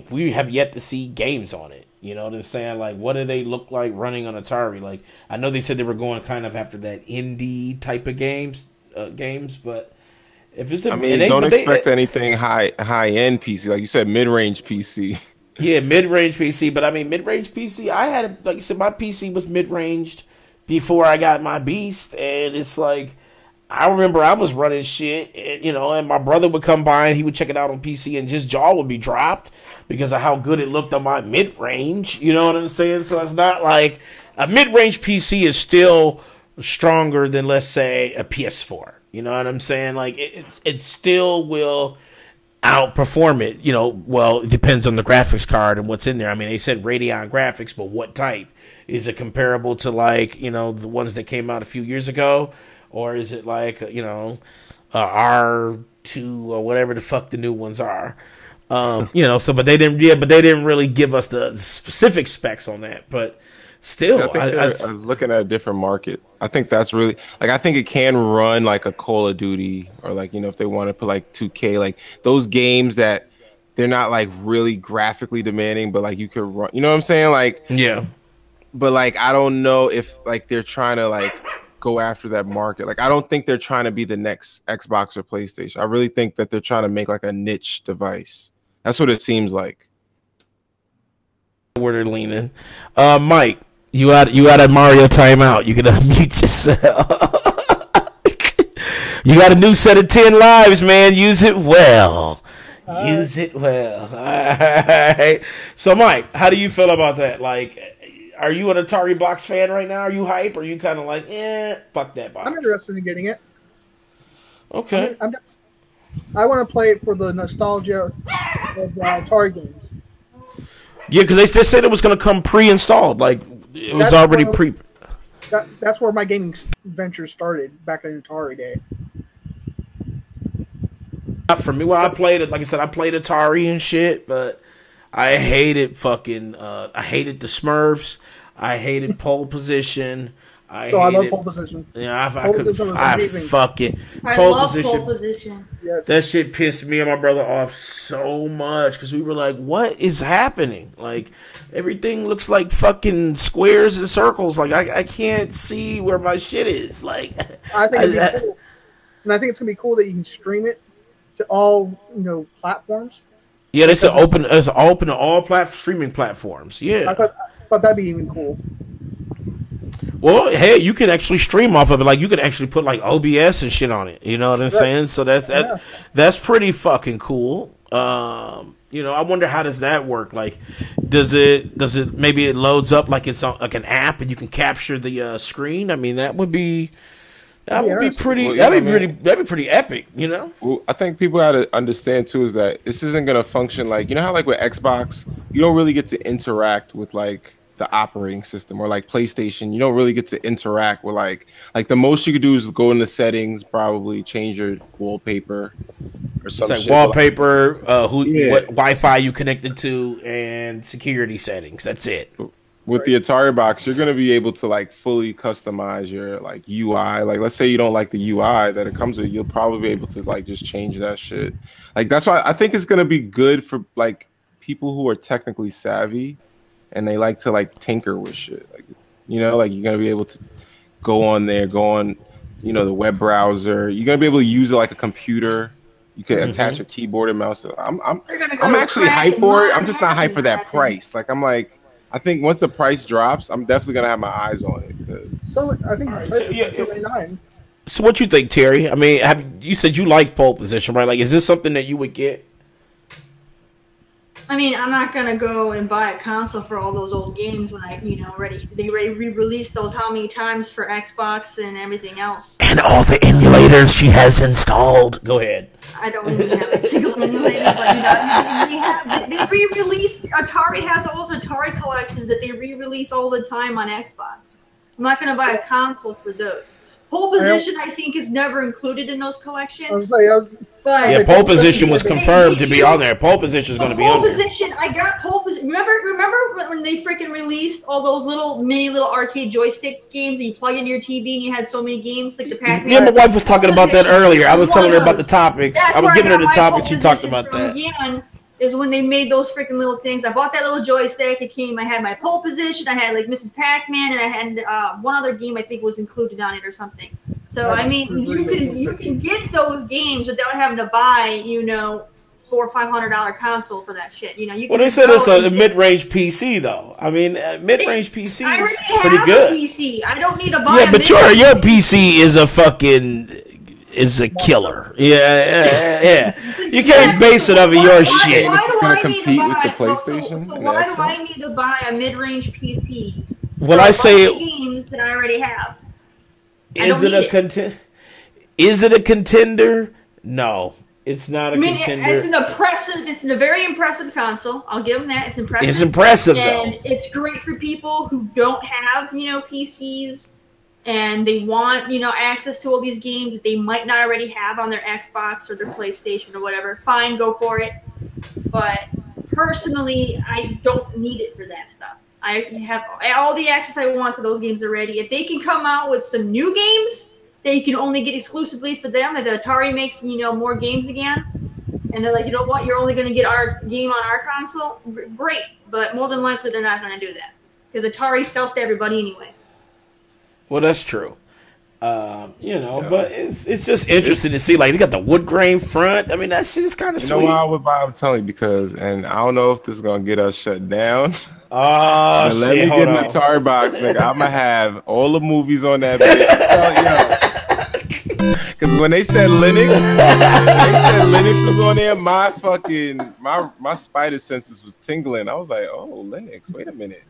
we have yet to see games on it. You know what I'm saying? Like, what do they look like running on Atari? Like, I know they said they were going kind of after that indie type of games, but if it's don't expect anything high-end PC. Like you said, mid-range PC. Yeah, mid-range PC, but I mean, mid-range PC, like I said, my PC was mid-ranged before I got my Beast, and it's like, I remember I was running shit, and, you know, and my brother would come by and he would check it out on PC and just jaw would be dropped because of how good it looked on my mid-range, you know what I'm saying? So it's not like, a mid-range PC is still stronger than, let's say, a PS4, you know what I'm saying? Like, it still will outperform it, you know. Well, it depends on the graphics card and what's in there. I mean, they said Radeon graphics, but what type? Is it comparable to, like, you know, the ones that came out a few years ago, or is it like, you know, R2 or whatever the fuck the new ones are? You know, so but they didn't really give us the specific specs on that, but still, I think they're looking at a different market. I think that's really, like, I think it can run like a Call of Duty, or like, you know, if they want to put like 2K, like those games that they're not like really graphically demanding, but like you could run, you know what I'm saying? Like, yeah. But like, I don't know if like they're trying to like go after that market. Like, I don't think they're trying to be the next Xbox or PlayStation. I really think that they're trying to make like a niche device. That's what it seems like. Where they're leaning. Mike, you had a Mario timeout. You can unmute yourself. You got a new set of 10 lives, man. Use it well. Use it well. All right. So, Mike, how do you feel about that? Like, are you an Atari box fan right now? Are you hype? Or are you kind of like, fuck that box? I'm interested in getting it. Okay. I want to play it for the nostalgia of Atari games. Yeah, because they just said it was going to come pre-installed. Like, it was already pre. That's where my gaming venture started back in Atari day. For me, well, I played it. Like I said, I played Atari and shit, but I hated fucking. I hated the Smurfs. I hated Pole Position. I love pole position. Yeah, I love pole position. Yes. That shit pissed me and my brother off so much because we were like, "What is happening?" Like everything looks like fucking squares and circles. Like I can't see where my shit is. Like I think it'd be cool. And I think it's gonna be cool that you can stream it to all platforms. Yeah, it's open to all streaming platforms. Yeah, I thought that'd be even cool. Well, hey, you can actually stream off of it. Like you can actually put like OBS and shit on it. You know what I'm saying? So that's pretty fucking cool. I wonder how does that work? Like, does it maybe it loads up like it's like an app and you can capture the screen? I mean, that'd be pretty epic. Well, I think people got to understand too is that this isn't gonna function like how like with Xbox, you don't really get to interact with like the operating system, or like PlayStation, you don't really get to interact with like the most you could do is go in the settings, probably change your wallpaper or something. It's like wallpaper, what Wi-Fi you connected to, and security settings. That's it. With the Atari box, you're gonna be able to like fully customize your like UI. Like, let's say you don't like the UI that it comes with, you'll probably be able to like just change that shit. Like, that's why I think it's gonna be good for like people who are technically savvy and they like to like tinker with shit. Like, like you're gonna be able to go on the web browser. You're gonna be able to use it like a computer. You can attach a keyboard and mouse. I'm actually hyped for it. I'm just not hyped for that price. Like, I think once the price drops, I'm definitely gonna have my eyes on it. So I think $39. So what you think, Terry? I mean, you said you like pole position, right? Like, is this something that you would get? I mean, I'm not gonna go and buy a console for all those old games when they already re-released those how many times for Xbox and everything else. And all the emulators she has installed. Go ahead. I don't even have a single emulator, but they re-released. Atari has all those Atari collections that they re-release all the time on Xbox. I'm not gonna buy a console for those. Pole position, I think, is never included in those collections. But pole position was confirmed to be on there. Pole position is going to be on there. Pole position, I got pole position. Remember when they freaking released all those little arcade joystick games that you plug into your TV and you had so many games like the Pac-Man? Yeah, my wife was talking about that earlier. I was telling her about the topics. I was giving her the topics. She talked about that. Again, is when they made those freaking little things. I bought that little joystick. I had my pole position. I had like Mrs. Pac-Man, and I had one other game I think was included on it or something. So I mean, you can get those games without having to buy $400 or $500 console for that shit. You can they said it's a mid-range PC though. I mean, mid-range PC is pretty good. PC. I don't need to buy. Yeah, but your PC is a killer. Yeah. You can't base it over your shit. It's going to compete with the PlayStation. So why do I need to buy a mid-range PC? When I say games that I already have. Is it a contender? No, it's not a contender. It's a very impressive console. I'll give them that. It's impressive. It's impressive, and though. It's great for people who don't have, PCs and they want, access to all these games that they might not already have on their Xbox or their PlayStation or whatever. Fine, go for it. But personally, I don't need it for that stuff. I have all the access I want to those games already. If they can come out with some new games that you can only get exclusively for them, if Atari makes more games again, and they're like, you know what, you're only going to get our game on our console, great. But more than likely, they're not going to do that because Atari sells to everybody anyway. Well, that's true. But it's just interesting to see. Like, they got the wood grain front. I mean, that shit is kind of sweet. You know why I would buy? I'm telling you and I don't know if this is gonna get us shut down. Oh, shit, let me get an Atari box, nigga. I'm gonna have all the movies on that bitch. Because when they said Linux, was on there, my spider senses was tingling. I was like, oh, Linux. Wait a minute.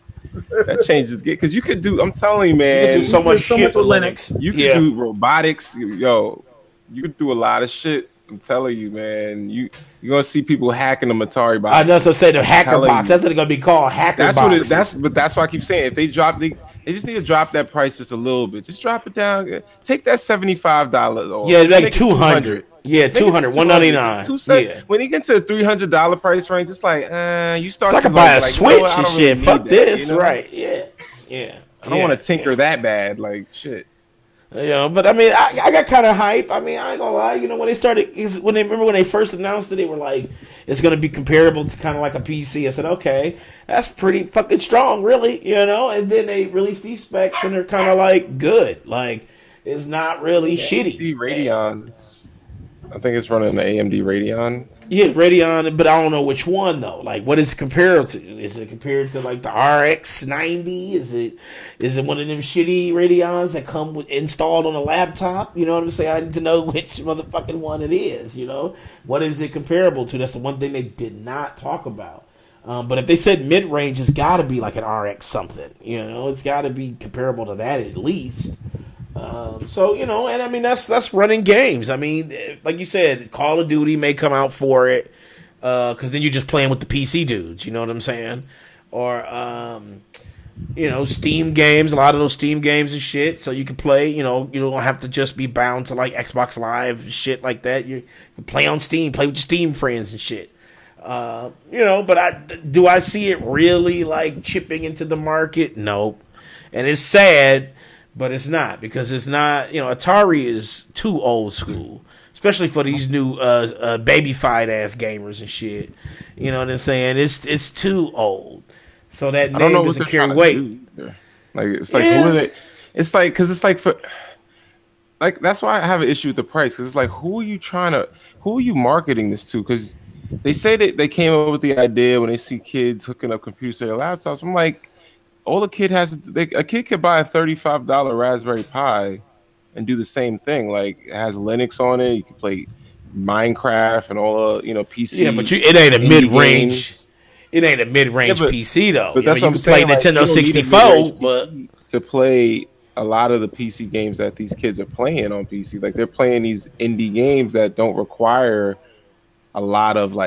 That changes because you could do. I'm telling you, man. You could do so much shit with Linux. You could do robotics. You could do a lot of shit. I'm telling you, man. You're gonna see people hacking the Atari box. I know, so say the hacker box. That's what it's gonna be called, hacker box. That's why I keep saying if they drop they just need to drop that price just a little bit. Just drop it down. Take that $75 off. Yeah, like $200. Yeah, $200, $199. When you get to the $300 price range, it's like you start. It's like I buy a Switch and shit. Fuck this, right? Yeah. I don't want to tinker that bad. Like shit. But I mean, I got kind of hype. I mean, I ain't gonna lie. When they started, when they first announced it, they were like, it's gonna be comparable to kind of like a PC. I said, okay, that's pretty fucking strong, really, And then they released these specs, and they're kind of like good. Like, it's not really shitty. AMD Radeon. I think it's running an AMD Radeon. Yeah, Radeon, but I don't know which one though. Like, what is it compared to? Is it compared to like the RX 90? Is it one of them shitty Radeons that come installed on a laptop? You know what I'm saying? I need to know which motherfucking one it is. What is it comparable to? That's the one thing they did not talk about. But if they said mid range, it's got to be like an RX something. It's got to be comparable to that at least. And I mean, that's running games. I mean, like you said, Call of Duty may come out for it, cause then you're just playing with the PC dudes, you know what I'm saying? Or, Steam games, a lot of those Steam games and shit, so you can play, you don't have to just be bound to like Xbox Live and shit like that. You can play on Steam, play with your Steam friends and shit. But do I see it really like chipping into the market? No. And it's sad. But it's not, because it's not, Atari is too old school, especially for these new baby-fied ass gamers and shit. You know what I'm saying? It's too old. So that name doesn't carry weight. Like, it's like, who are they? It's like, because it's like, that's why I have an issue with the price, because it's like, who are you marketing this to? Because they say that they came up with the idea when they see kids hooking up computers to their laptops. I'm like, all a kid could buy a $35 Raspberry Pi and do the same thing. Like, it has Linux on it. You can play Minecraft and all PC. Yeah, but it ain't a mid-range. It ain't a mid-range PC though. But that's what I'm saying. Like, Nintendo 64, but to play a lot of the PC games that these kids are playing on PC, like they're playing these indie games that don't require a lot of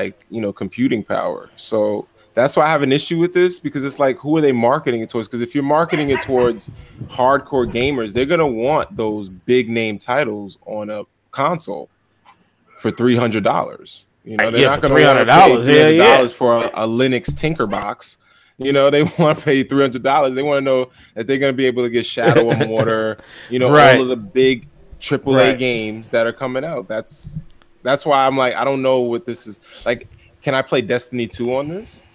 computing power. So that's why I have an issue with this, because it's like, who are they marketing it towards? Because if you're marketing it towards hardcore gamers, they're gonna want those big name titles on a console for $300. They're not gonna want to pay $300 for a Linux Tinker box. They want to pay $300. They want to know that they're gonna be able to get Shadow of Mortar, all of the big AAA games that are coming out. That's why I'm like, I don't know what this is like. Can I play Destiny 2 on this?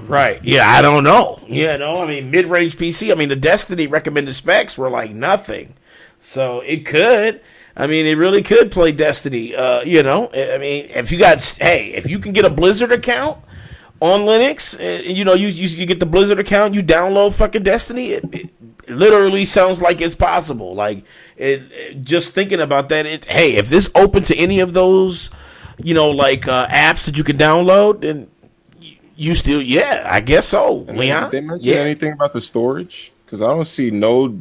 Right. Yeah, I don't know. I mean, mid-range PC. I mean, the Destiny recommended specs were like nothing. So it could. I mean, it really could play Destiny. I mean, if you can get a Blizzard account on Linux, you get the Blizzard account, you download fucking Destiny, it literally sounds like it's possible. Like, just thinking about that, if this open to any of those apps that you can download, then you still, I guess so. Leon, did they mention anything about the storage? Because I don't see no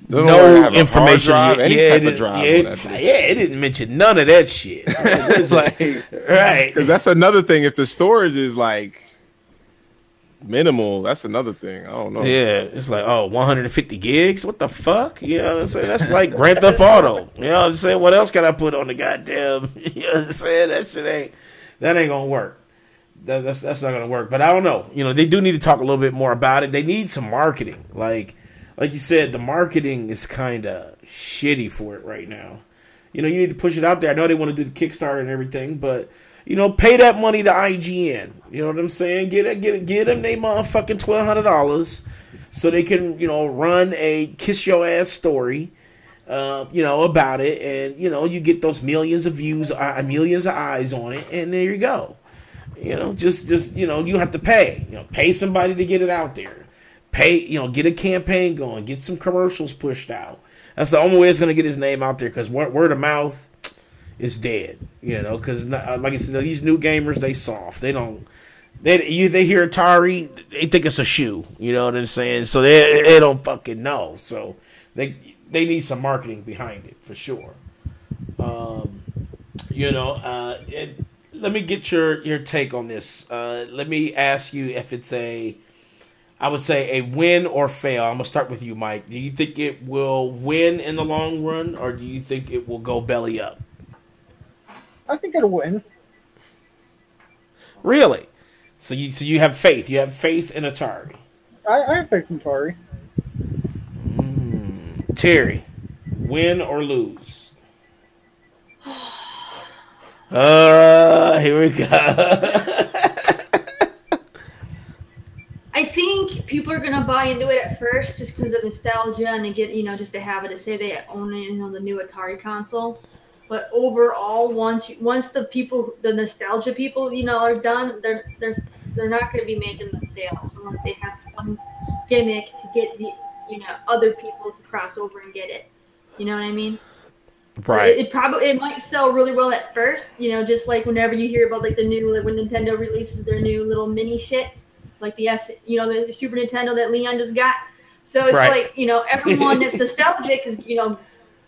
information. Any type of drive. It didn't mention none of that shit. It's like, right? Because that's another thing. If the storage is like minimal, that's another thing. I don't know. Yeah, it's like 150 gigs. What the fuck? You know what I'm saying? That's like Grand Theft Auto. You know what I'm saying? What else can I put on the goddamn? You know what I'm saying? That ain't gonna work. That's not gonna work. But I don't know. They do need to talk a little bit more about it. They need some marketing. Like you said, the marketing is kind of shitty for it right now. You need to push it out there. I know they want to do the Kickstarter and everything, but pay that money to IGN. You know what I'm saying? Get them they motherfucking $1,200 so they can run a kiss your ass story, about it, and you get those millions of views, millions of eyes on it, and there you go. Just you have to pay. Pay somebody to get it out there. Pay, get a campaign going. Get some commercials pushed out. That's the only way it's gonna get his name out there, because word of mouth is dead. Because like I said, these new gamers, they soft. They hear Atari, they think it's a shoe. You know what I'm saying? So they don't fucking know. So they need some marketing behind it for sure. Let me get your take on this. Let me ask you if it's I would say a win or fail. I'm going to start with you, Mike. Do you think it will win in the long run, or do you think it will go belly up? I think it'll win. Really? So you have faith. You have faith in Atari. I have faith in Atari. Terry, win or lose? Here we go. I think people are gonna buy into it at first just because of nostalgia and to get, just to have it to say they own the new Atari console. But overall, once the nostalgia people, are done, they're not going to be making the sales unless they have some gimmick to get the other people to cross over and get it. You know what I mean? Right. It might sell really well at first. Just like whenever you hear about like the new when Nintendo releases their new little mini shit, like the the Super Nintendo that Leon just got. So it's like everyone that's nostalgic is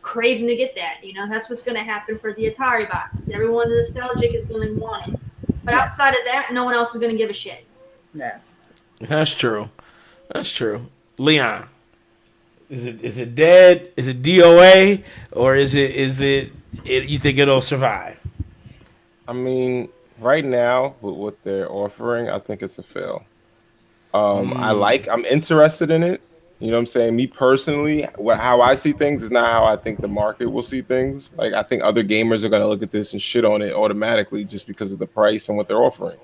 craving to get that. That's what's going to happen for the Atari box. Everyone nostalgic is going to want it. But outside of that, no one else is going to give a shit. Yeah. That's true. Leon, is it dead? Is it DOA? Or is it you think it'll survive? I mean, right now with what they're offering, I think it's a fail. I'm interested in it. You know what I'm saying? Me personally, how I see things is not how I think the market will see things. Like, I think other gamers are going to look at this and shit on it automatically just because of the price and what they're offering.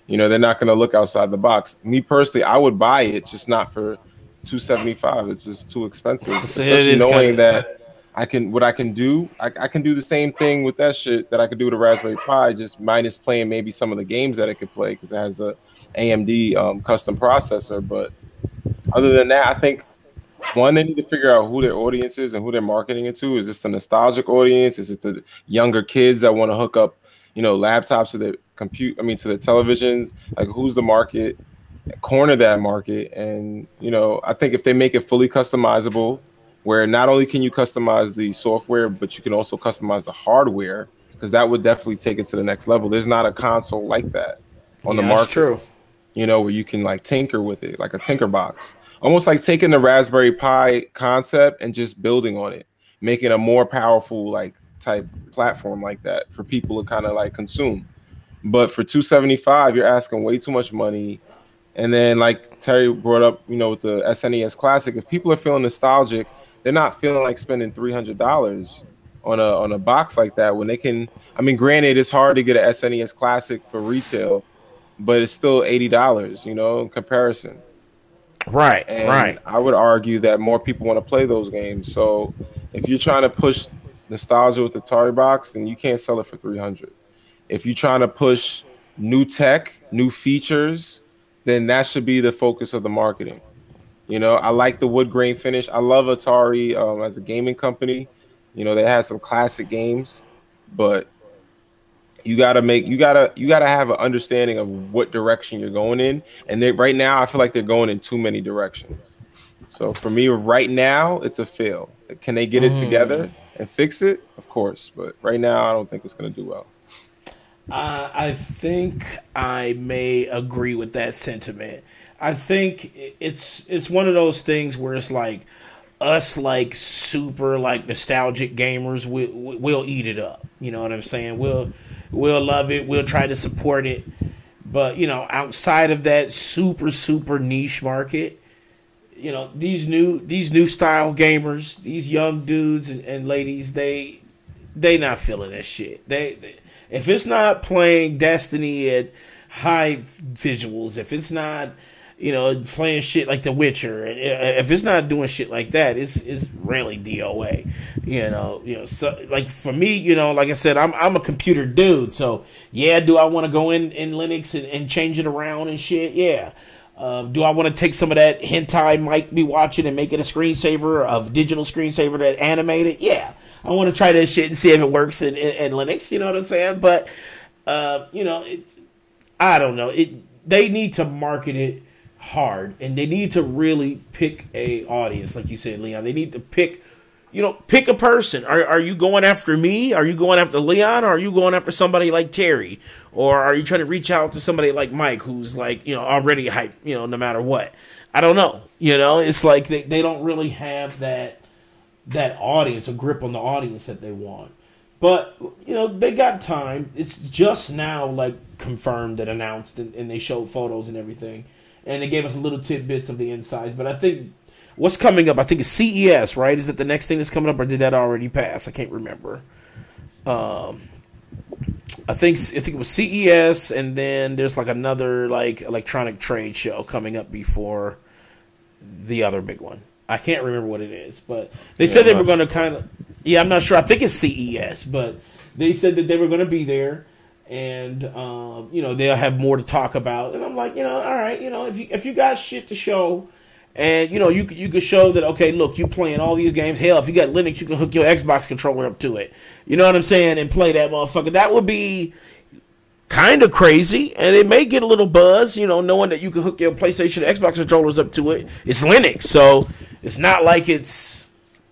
They're not going to look outside the box. Me personally, I would buy it, just not for $275. It's just too expensive, especially knowing that I can do the same thing with that shit that I could do with a Raspberry Pi, just minus playing maybe some of the games that it could play because it has the AMD custom processor. But other than that, I think, one, they need to figure out who their audience is and who they're marketing it to. Is this the nostalgic audience? Is it the younger kids that want to hook up, laptops to their to their televisions? Like, who's the market? Corner that market. And, I think if they make it fully customizable, where not only can you customize the software, but you can also customize the hardware, because that would definitely take it to the next level. There's not a console like that on the market. That's true. Where you can like tinker with it, like a tinker box. Almost like taking the Raspberry Pi concept and just building on it, making a more powerful like type platform like that for people to kind of like consume. But for $275, you're asking way too much money. And then, like Terry brought up, with the SNES Classic, if people are feeling nostalgic, they're not feeling like spending $300 on a box like that when they can. I mean, granted, it's hard to get an SNES Classic for retail, but it's still $80, in comparison. Right, and I would argue that more people want to play those games. So if you're trying to push nostalgia with the Atari box, then you can't sell it for $300. If you're trying to push new tech, new features, then that should be the focus of the marketing. I like the wood grain finish. I love Atari as a gaming company. They had some classic games, but you gotta have an understanding of what direction you're going in. And right now, I feel like they're going in too many directions. So for me, right now, it's a fail. Can they get it together and fix it? Of course, but right now, I don't think it's gonna do well. I think I may agree with that sentiment. I think it's one of those things where it's like us like super like nostalgic gamers we'll eat it up. You know what I'm saying? We'll love it. We'll try to support it. But outside of that super niche market, these new style gamers, these young dudes and ladies, they not feeling that shit. They if it's not playing Destiny at high visuals, if it's not playing shit like The Witcher, if it's not doing shit like that, it's really DOA. So like for me, like I said, I'm a computer dude. So yeah, do I want to go in Linux and change it around and shit? Yeah. Do I want to take some of that hentai Mike be watching and make it a screensaver, a digital screensaver that animate it? Yeah. I want to try that shit and see if it works in Linux. You know what I'm saying? But I don't know. They need to market it hard, and they need to really pick a audience, like you said, Leon. They need to pick a person. Are you going after me? Are you going after Leon? Or are you going after somebody like Terry? Or are you trying to reach out to somebody like Mike, who's like already hyped, no matter what? I don't know. It's like they don't really have that audience, a grip on the audience that they want. But they got time. It's just now like confirmed and announced, and they showed photos and everything. And they gave us little tidbits of the insides. But I think what's coming up? I think it's CES, right? Is it the next thing that's coming up, or did that already pass? I can't remember. I think it was CES, and then there's like another like electronic trade show coming up before the other big one. I can't remember what it is, but they said they were going to kind of. Yeah, I'm not sure. I think it's CES, but they said that they were going to be there, and they'll have more to talk about. And I'm like, all right, if you got shit to show, and you could show that, okay, look, you playing all these games. Hell, if you got Linux, you can hook your Xbox controller up to it. You know what I'm saying? And play that motherfucker. That would be kind of crazy, and it may get a little buzz, knowing that you can hook your PlayStation Xbox controllers up to it. It's Linux, so it's not like it's,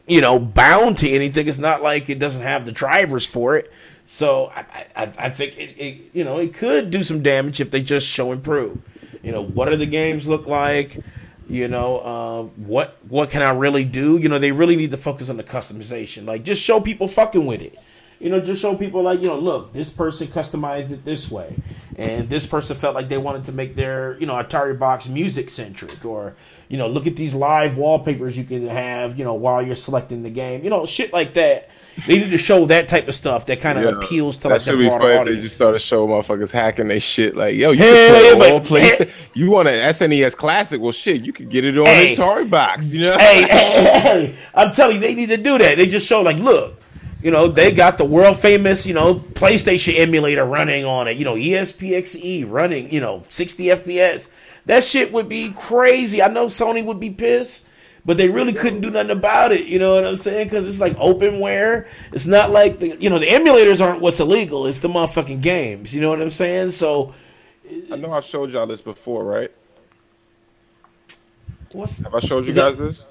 bound to anything. It's not like it doesn't have the drivers for it. So I think it could do some damage if they just show and prove. What do the games look like? What can I really do? They really need to focus on the customization. Like, just show people fucking with it. Just show people like, look, this person customized it this way, and this person felt like they wanted to make their, Atari box music centric, or, look at these live wallpapers you can have, while you're selecting the game, shit like that. They need to show that type of stuff that kind of appeals to like the broader audience. They just started showing motherfuckers hacking their shit. Like, yo, you can play all PlayStation. You want an SNES Classic? Well, shit, you could get it on the Atari box. Hey, I'm telling you, they need to do that. They just show like, look. They got the world famous, PlayStation emulator running on it, ESPXE running, 60 FPS. That shit would be crazy. I know Sony would be pissed, but they really couldn't do nothing about it. You know what I'm saying? Because it's like openware. It's not like the emulators aren't what's illegal. It's the motherfucking games. You know what I'm saying? So I know I've showed y'all this before, right? Have I showed you guys this?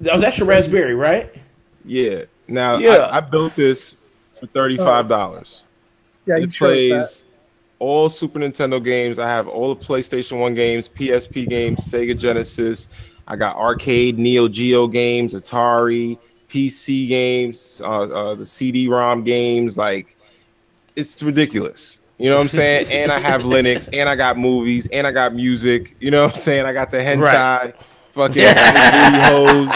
Oh, that's your Raspberry, right? Yeah. Now, I built this for $35. Yeah, it plays all Super Nintendo games. I have all the PlayStation 1 games, PSP games, Sega Genesis. I got arcade, Neo Geo games, Atari, PC games, the CD-ROM games. Like, it's ridiculous. You know what I'm saying? And I have Linux, and I got movies, and I got music. You know what I'm saying? I got the hentai, fucking hoes,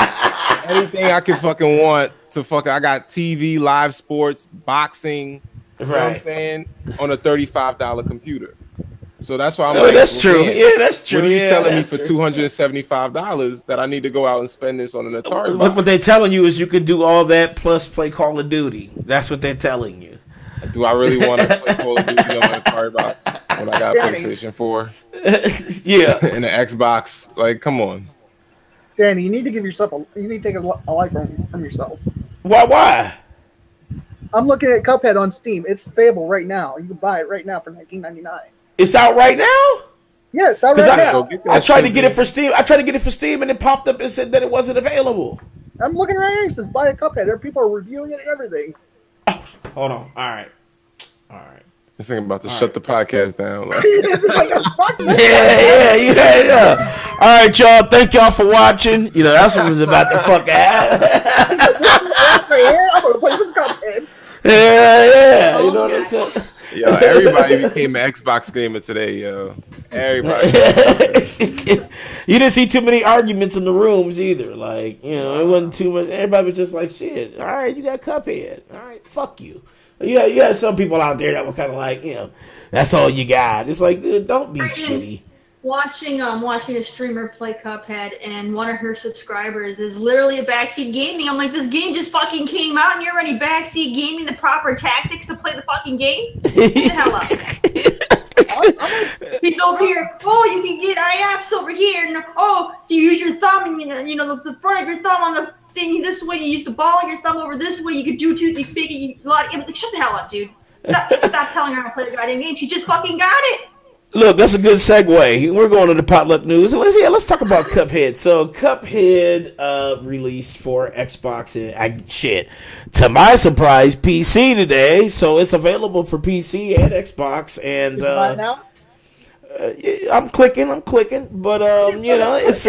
anything I can fucking want. I got TV, live sports, boxing, you know what I'm saying, on a $35 computer. So that's why I'm like, that's true. Man, yeah, that's true. What are you selling me for $275 that I need to go out and spend this on an Atari box? What they're telling you is you can do all that plus play Call of Duty. That's what they're telling you. Do I really want to play Call of Duty on an Atari box when I got a PlayStation 4? Yeah. And an Xbox? Like, come on. Danny, you need to give yourself you need to take a life from yourself. Why? I'm looking at Cuphead on Steam. It's available right now. You can buy it right now for $19.99. It's out right now? Yeah, it's out right now. I tried to get it for Steam. And it popped up and said that it wasn't available. I'm looking right here. It says buy a Cuphead. There, people are reviewing it and everything. Oh, hold on. All right. This thing about to shut the podcast down. Like. Yeah. All right, y'all. Thank y'all for watching. That's what was about to fuck out. I'm gonna play some Cuphead. Yeah. You know what I'm saying? Yo, everybody became an Xbox gamer today, yo. Everybody. You didn't see too many arguments in the rooms either. Like, it wasn't too much. Everybody was just like, shit. All right, you got Cuphead. All right, fuck you. Yeah, you had some people out there that were kind of like, that's all you got. It's like, dude, don't be shitty. Watching a streamer play Cuphead, and one of her subscribers is literally a backseat gaming. I'm like, this game just fucking came out, and you're already backseat gaming the proper tactics to play the fucking game? Get the hell up. He's over here. Oh, you can get IFs over here. And, if you use your thumb, and the front of your thumb on the thing this way, you use the ball of your thumb over this way, you could do two, you big, shut the hell up, dude. Stop telling her how to play the goddamn game. She just fucking got it. Look, that's a good segue. We're going to the potluck news. Let's talk about Cuphead. So, Cuphead released for Xbox and to my surprise, PC today. So it's available for PC and Xbox. And you can buy it now? I'm clicking, but it's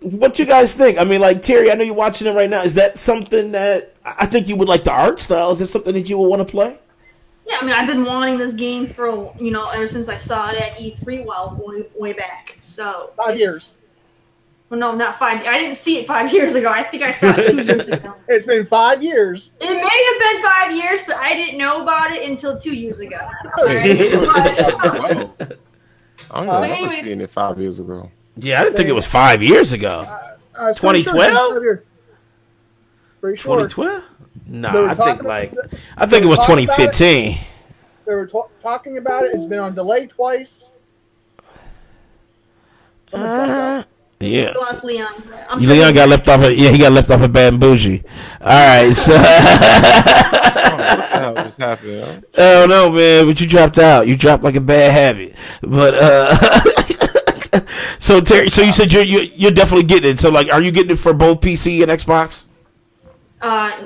what you guys think? I mean, like, Terry, I know you're watching it right now. Is that something that I think you would like the art style? Is it something that you would want to play? Yeah, I mean, I've been wanting this game for, ever since I saw it at E3 way back. So 5 years. Well, no, not 5. I didn't see it 5 years ago. I think I saw it 2 years ago. It's been 5 years. It may have been 5 years, but I didn't know about it until 2 years ago. All right? I remember seeing it 5 years ago. Yeah, I didn't think it was 5 years ago. 2012? Pretty sure. 2012? No, I think it was 2015. They were talking about it. It's been on delay twice. Yeah. Lost Leon. Leon got left off. He got left off of Bad and Bougie. All right, so. What the hell just happened? Huh? Oh no, man! But you dropped out. You dropped like a bad habit. But so Terry, so you said you're definitely getting it. So like, are you getting it for both PC and Xbox?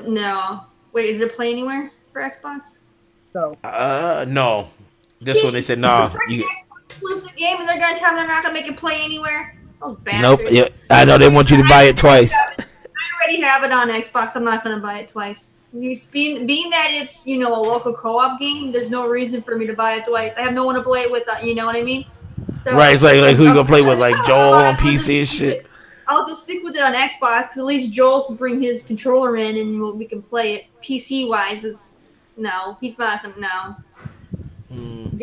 No. Wait, is it Play Anywhere for Xbox? No. No. This one they said no. It's a freaking Xbox exclusive game, and they're gonna tell me they're not gonna make it Play Anywhere. Those bastards. Nope. Yeah, I know they want you to buy it twice. I already have it on Xbox. I'm not gonna buy it twice. Being that it's a local co-op game, there's no reason for me to buy it twice. I have no one to play it with. You know what I mean? So, right. It's like who you gonna play with? Like Joel on PC and shit. I'll just stick with it on Xbox because at least Joel can bring his controller in and we can play it. PC wise, he's not gonna no.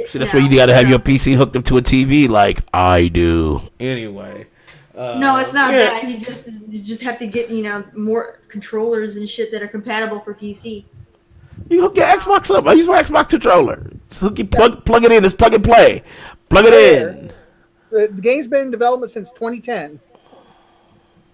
See, that's why you gotta have your PC hooked up to a TV like I do. Anyway. No, it's not that. You just have to get more controllers and shit that are compatible for PC. You hook your Xbox up. I use my Xbox controller. So plug it in. It's plug and play. Plug it in. The game's been in development since 2010.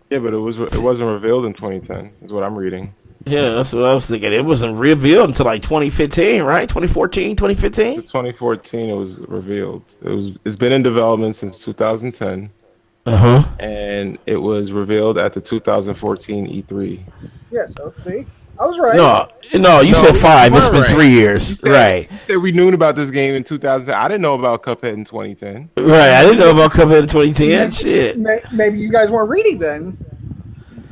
Yeah, but it wasn't revealed in 2010. Is what I'm reading. Yeah, that's what I was thinking. It wasn't revealed until like 2015, right? 2014, 2015. 2014, it was revealed. It's been in development since 2010. And it was revealed at the 2014 E3. Yeah, so see, I was right. No, you said 5. It's been 3 years, right? We knew about this game in 2010. I didn't know about Cuphead in 2010. Right, I didn't know about Cuphead in 2010. Shit. Maybe you guys weren't reading then.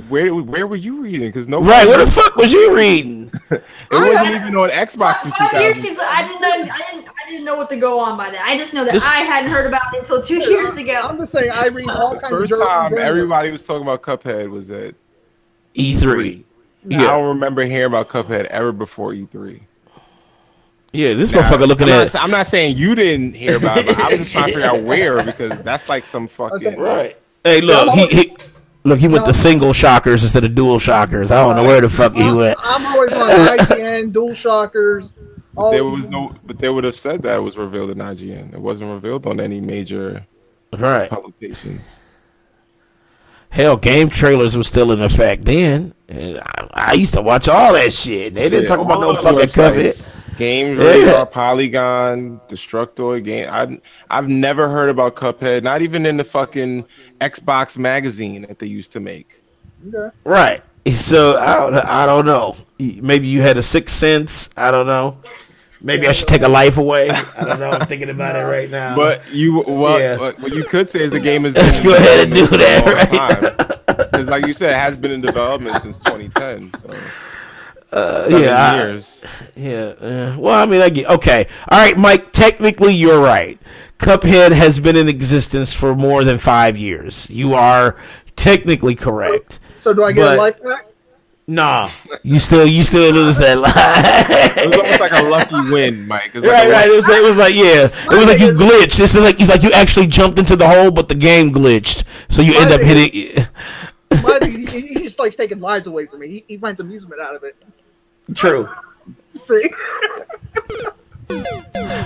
Where were you reading? Because no. Right, where the fuck was you reading? It wasn't even on Xbox in 2000. I didn't know what to go on by that. I just know that I hadn't heard about it until 2 years ago. I'm just saying, I read all kinds of. First time everybody was talking about Cuphead was at E3. Yeah. I don't remember hearing about Cuphead ever before E3. Yeah, this motherfucker looking at. I'm not saying you didn't hear about it, but I was just trying to figure out where because that's like some fucking. Right. Hey, look, he went to single shockers instead of dual shockers. I don't know where the fuck he went. I'm always on IGN, dual shockers. But they would have said that it was revealed in IGN. It wasn't revealed on any major publications. Hell, game trailers were still in effect then. And I used to watch all that shit. They didn't talk about no fucking Cuphead. Games Radar, Polygon, Destructoid game. I've never heard about Cuphead. Not even in the fucking Xbox magazine that they used to make. Okay. Right. So I don't know. Maybe you had a sixth sense. I don't know. Maybe I should take a life away. I don't know. I'm thinking about it right now. But what you could say is the game has been. Let's go ahead and do that. Right? Because, like you said, it has been in development since 2010. So 7 years. Well, I mean, I get okay. All right, Mike. Technically, you're right. Cuphead has been in existence for more than 5 years. You are technically correct. So do I get a life back? Nah, you still lose that life. It was almost like a lucky win, Mike. Right. It was like you glitched. It's like you actually jumped into the hole, but the game glitched, so you end up hitting. He just likes taking lives away from me. He finds amusement out of it. True. See. All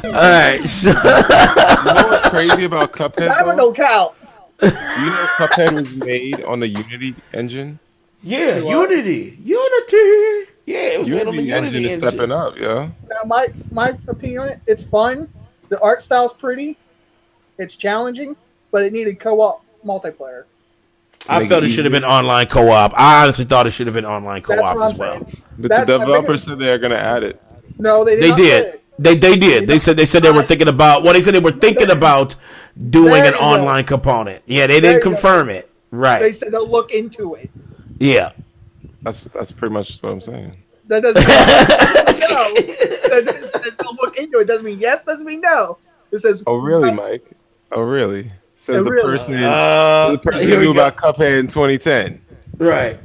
right. So. You know what's crazy about Cuphead? I don't count. You know Cuphead was made on the Unity engine. Yeah, Unity. Yeah, it was made on the Unity engine is stepping up. Yeah. Now, my opinion on it, it's fun. The art style's pretty. It's challenging, but it needed co-op multiplayer. I felt it should have been online co-op. I honestly thought it should have been online co-op as well. But the developers said they're going to add it. No, they did. They did. They said they were thinking about. Well, they said they were thinking about doing an online component. Yeah, they didn't confirm it. Right. They said they'll look into it. Yeah. That's pretty much what I'm saying. That doesn't mean no. It says don't look into it. Doesn't mean yes. Doesn't mean no. It says. Oh really, Mike? Oh really? Says the really? person. The person who knew about Cuphead in 2010. Right.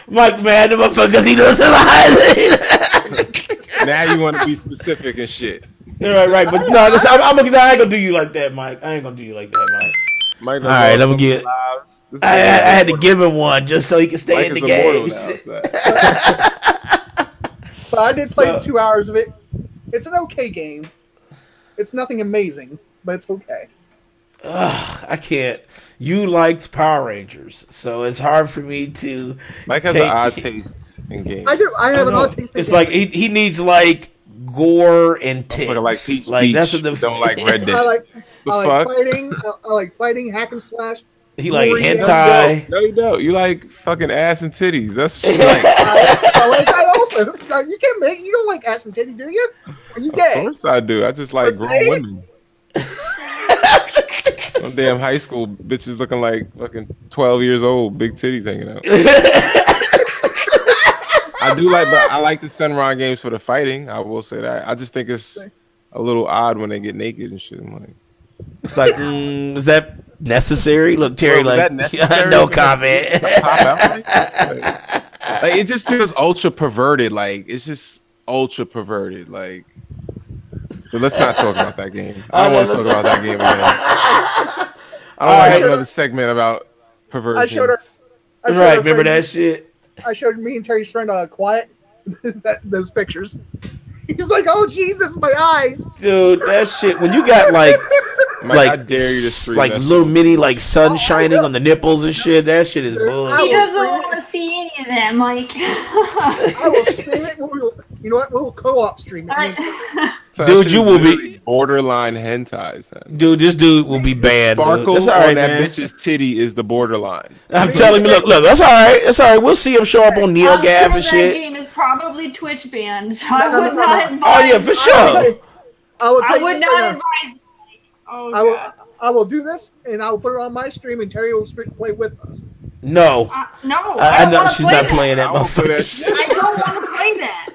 Mike mad at motherfuckers. He doesn't lie. Now you want to be specific and shit. Right. But no, I ain't gonna do you like that, Mike. I ain't gonna do you like that, Mike. Mike all right, I'm gonna get. I had to give him one just so he can stay Mike in the game. But I did play 2 hours of it. It's an okay game. It's nothing amazing, but it's okay. I can't. You liked Power Rangers, so it's hard for me to. Mike has an odd taste in games. I do. I have an odd taste. It's like he needs like gore and tits. Like Peach like Beach. That's what the don't like Red Dead. I like fighting. I like fighting, hack and slash. He like hentai. No, you don't. You like fucking ass and titties. That's what you like. I like that also. You can't make. You don't like ass and titties, do you? Are you gay? Of course I do. I just like grown women. Some damn high school bitches looking like fucking 12 years old, big titties hanging out. I do like, but I like the Sunrise games for the fighting. I will say that. I just think it's a little odd when they get naked and shit. I'm like, it's like, is that necessary? Look, Terry, like, no comment. Like, it just feels ultra perverted. Like, it's just ultra perverted. Like, but let's not talk about that game. I don't want to talk about that game again. I don't want to have another segment about perversions. I showed her right, remember that shit? I showed me and Terry's friend Quiet those pictures. He's like, "Oh Jesus, my eyes, dude!" That shit. When you got like I dare you to stream like little mini like sun shining on the nipples and shit. That shit is bullshit. He doesn't want to see any of that, Mike. I will stream it. You know what? We'll co-op stream it. So dude, you will be borderline hentai, son. Dude, this dude will be banned. The sparkle that's all on right, that man. bitch's titty is the borderline. I'm telling you, look, that's all right. That's all right. We'll see him show up on NeoGAF and shit. That game is probably Twitch banned, so I would not advise. Oh yeah, for sure. I would not advise. Oh God. I will do this, and I will put it on my stream, and Terry will play with us. No. No. I know she's not playing that motherfucker. I don't want to play that.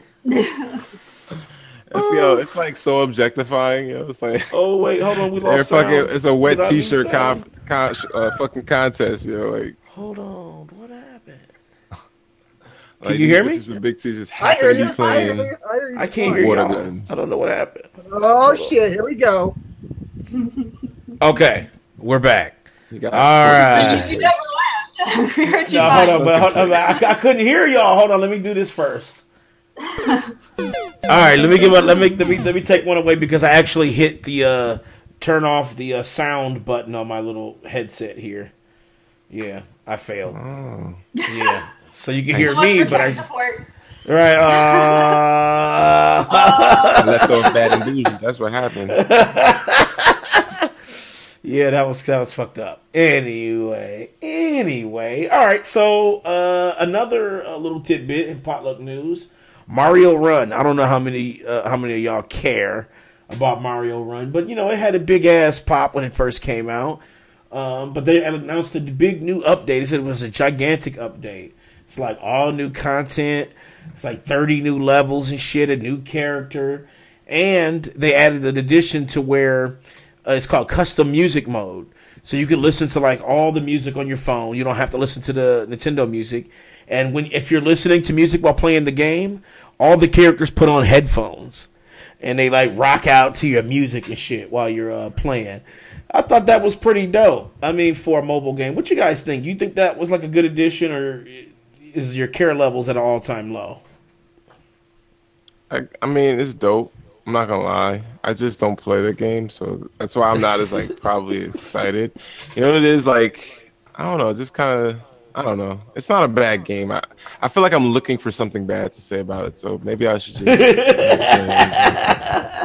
It's like so objectifying. It's like, oh wait, hold on, we lost sound. It's a wet t-shirt fucking contest. Like, hold on, what happened? Like, can you hear me? With big t-shirts happen to be playing. I can't hear water you. guns. I don't know what happened. Oh shit! Here we go. Okay, we're back. All right. You never laughed. We heard you. No, hold on. I couldn't hear y'all. Hold on. Let me do this first. All right. Let me take one away because I actually hit the turn off the sound button on my little headset here. Yeah, I failed. Oh. Yeah, so you can hear me, but I. Support. Right. I left off bad illusion. That's what happened. Yeah, that was fucked up. Anyway. All right, so another little tidbit in potluck news: Mario Run. I don't know how many of y'all care about Mario Run, but it had a big ass pop when it first came out. But they announced a big new update. They said it was a gigantic update. It's like all new content. It's like 30 new levels and shit, a new character, and they added an addition to where. It's called custom music mode. So you can listen to like all the music on your phone. You don't have to listen to the Nintendo music. And if you're listening to music while playing the game, all the characters put on headphones. And they like rock out to your music and shit while you're playing. I thought that was pretty dope. I mean, for a mobile game. What you guys think? You think that was like a good addition, or is your care levels at an all-time low? I mean, it's dope. I'm not gonna lie. I just don't play the game, so that's why I'm not as like probably excited. You know what it is? Like, I don't know, just kind of, I don't know. It's not a bad game. I feel like I'm looking for something bad to say about it, so maybe I should just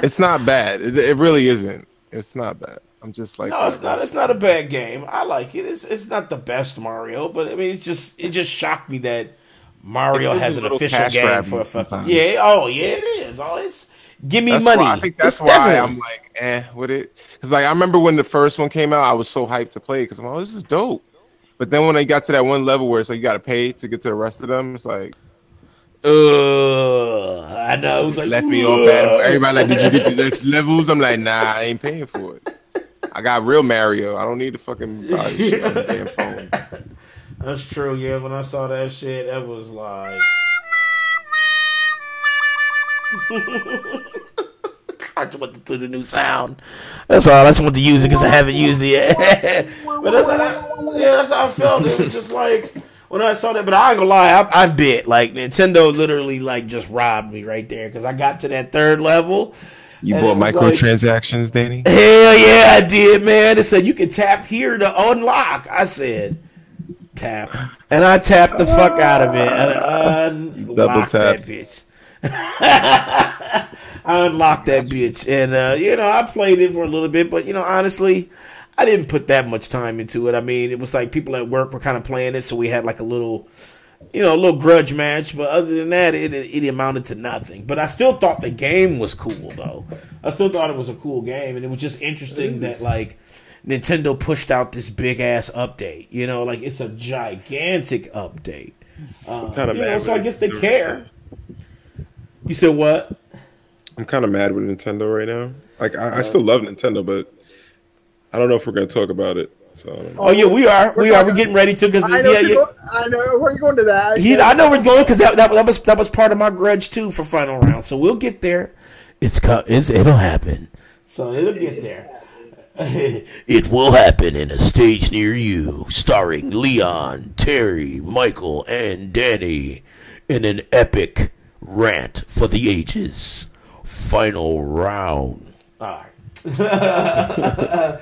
it's not bad. It really isn't. It's not bad. I'm just like, no, it's not. It's not a bad game. I like it. It's not the best Mario, but I mean, it just shocked me that Mario has an official game for a fucking. Yeah. Oh yeah, it is. Oh, it's. Give me money. I think that's why I'm like, with it. Because like I remember when the first one came out, I was so hyped to play it because I'm like, oh, this is dope. But then when they got to that one level where it's like you got to pay to get to the rest of them, it's like, I know. It was like, left me all bad. Everybody like, did you get the next levels? I'm like, nah, I ain't paying for it. I got real Mario. I don't need to fucking buy this shit on the damn phone. That's true. Yeah, when I saw that shit, that was like. I just want to do the new sound. That's all. I just want to use it because I haven't used it yet. But that's how I felt. It was just like when I saw that. But I ain't gonna lie, I bit like Nintendo literally like just robbed me right there because I got to that third level. You bought microtransactions, like, Danny? Hell yeah, I did, man. It said you can tap here to unlock. I said tap, and I tapped the fuck out of it and unlocked that bitch. I unlocked that bitch, and I played it for a little bit, but honestly, I didn't put that much time into it. I mean, it was like people at work were kind of playing it, so we had like a little grudge match. But other than that, it amounted to nothing. But I still thought the game was cool, though. I still thought it was a cool game, and it was just interesting that like Nintendo pushed out this big ass update. Like it's a gigantic update. So I guess they care. You said what? I'm kind of mad with Nintendo right now. Like I still love Nintendo, but I don't know if we're going to talk about it. So yeah, we are. We're getting ready to because I know where you're going to that. I know where it's going because that was part of my grudge too for final round. So we'll get there. It'll happen. So it'll get there. It will happen in a stage near you, starring Leon, Terry, Michael, and Danny in an epic rant for the ages. Final round. All right. I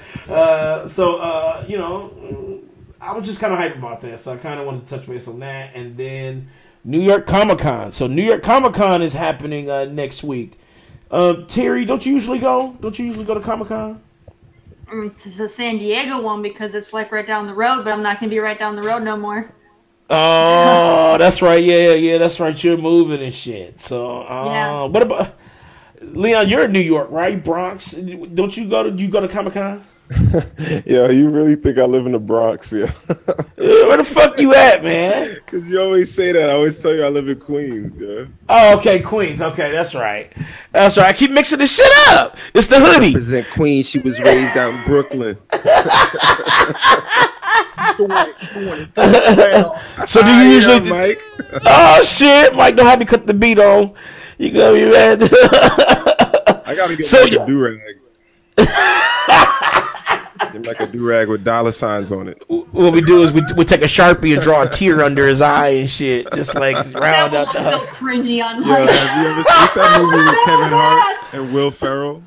was just kind of hyped about that, so I kind of wanted to touch base on that. And then New York Comic Con. So New York Comic Con is happening next week. Terry, don't you usually go? Don't you usually go to Comic Con? To the San Diego one because it's like right down the road, but I'm not going to be right down the road no more. Oh, that's right. Yeah, that's right. You're moving and shit. So, yeah. What about Leon? You're in New York, right? Bronx. Don't you go to Comic-Con? Yeah, you really think I live in the Bronx? Yeah. Where the fuck you at, man? Because you always say that. I always tell you I live in Queens, yeah. Oh, okay, Queens. Okay, that's right. That's right. I keep mixing this shit up. It's the hoodie. Represent Queens. She was raised out in Brooklyn. So do you usually, Mike? Oh shit, Mike don't have me cut the beat on. You gonna be mad? I gotta get a do-rag. Get like a do-rag with dollar signs on it. What we do is we take a Sharpie and draw a tear under his eye and shit, just like round that out the. So cringy on. Yeah, have you ever seen that movie with Kevin Hart and Will Ferrell?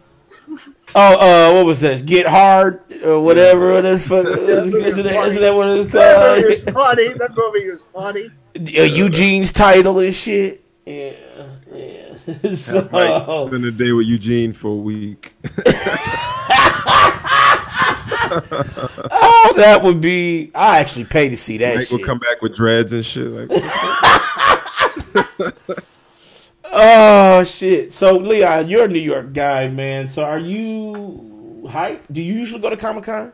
Oh, what was that? Get Hard or whatever. Isn't that what it's called? That movie was funny. Eugene's title and shit. Yeah. So, Right. Spend a day with Eugene for a week. Oh, that would be. I actually pay to see that. Mike will come back with dreads and shit. Like, oh shit! So Leon, you're a New York guy, man. So are you hyped? Do you usually go to Comic-Con?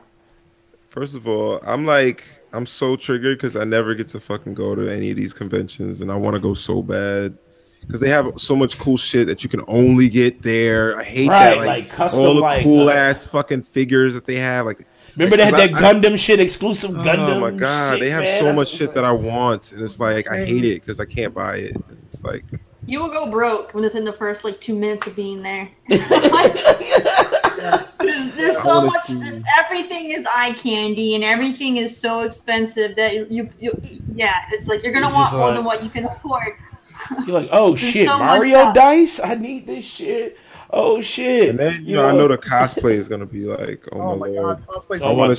First of all, I'm so triggered because I never get to fucking go to any of these conventions, and I want to go so bad because they have so much cool shit that you can only get there. I hate that, like custom, all the cool ass fucking figures that they have. Like, remember they had that Gundam shit, exclusive Gundam. Oh my god, they have so much shit that I want, and it's like I hate it because I can't buy it. It's like. You will go broke when it's in the first 2 minutes of being there. There's so much. Everything is eye candy, and everything is so expensive that it's like you're gonna want more than what you can afford. You're like, oh shit, so Mario dice? I need this shit. Oh shit! And then I know the cosplay is gonna be like, oh my god, I want to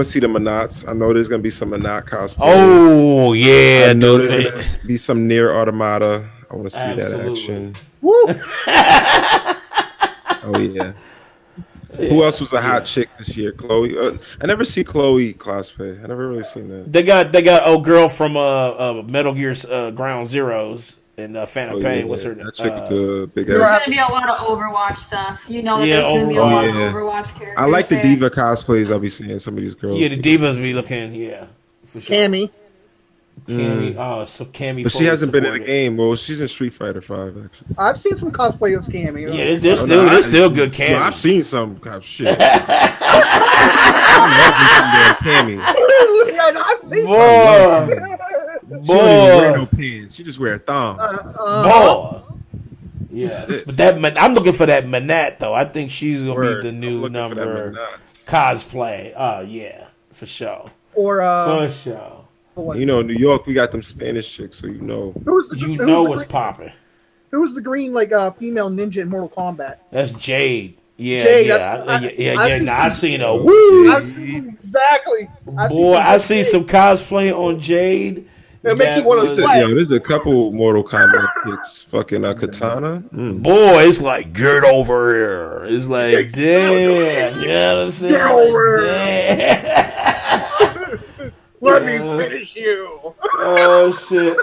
see the Monats. I know there's gonna be some Monat cosplay. Oh yeah, I know there's gonna be some Near Automata. I want to see that action. Woo! Oh yeah. Who else was a hot chick this year? Chloe. I never see Chloe cosplay. I never really seen that. They got old girl from Metal Gear Ground Zeroes. And Phantom Pain, what's her name? That chick with the big There's ass. going to be a lot of Overwatch stuff. You know that Yeah, there's going to be a lot of yeah. Overwatch characters. I like the there. diva cosplays I'll be seeing some of these girls. Yeah, the divas be looking, for sure. Cammy. Cammy, so Cammy. But she hasn't been in the supported. game. Well, she's in Street Fighter 5 actually. I've seen some cosplay of Cammy. Yeah, there's still good Cammy. Well, I've seen some shit. I love me some damn Cammy. Yeah, I've seen Boy, She don't even wear no pants. She just wear a thong. boy. Yeah, but I'm looking for that Manette though. I think she's gonna be the new number cosplay. Oh yeah, for sure. Or For sure. You know, in New York, we got them Spanish chicks, so you know. What's popping. Who was the green female ninja in Mortal Kombat? That's Jade. Yeah, Jade, I seen her. Woo! I've seen exactly. I see some cosplay on Jade. They'll make you want to sweat. Yo, there's a couple Mortal Kombat chicks. Fucking Katana. Boy, it's like, get over here. It's like, damn. You know what I'm saying? Get over here. Let me finish you. Oh, shit.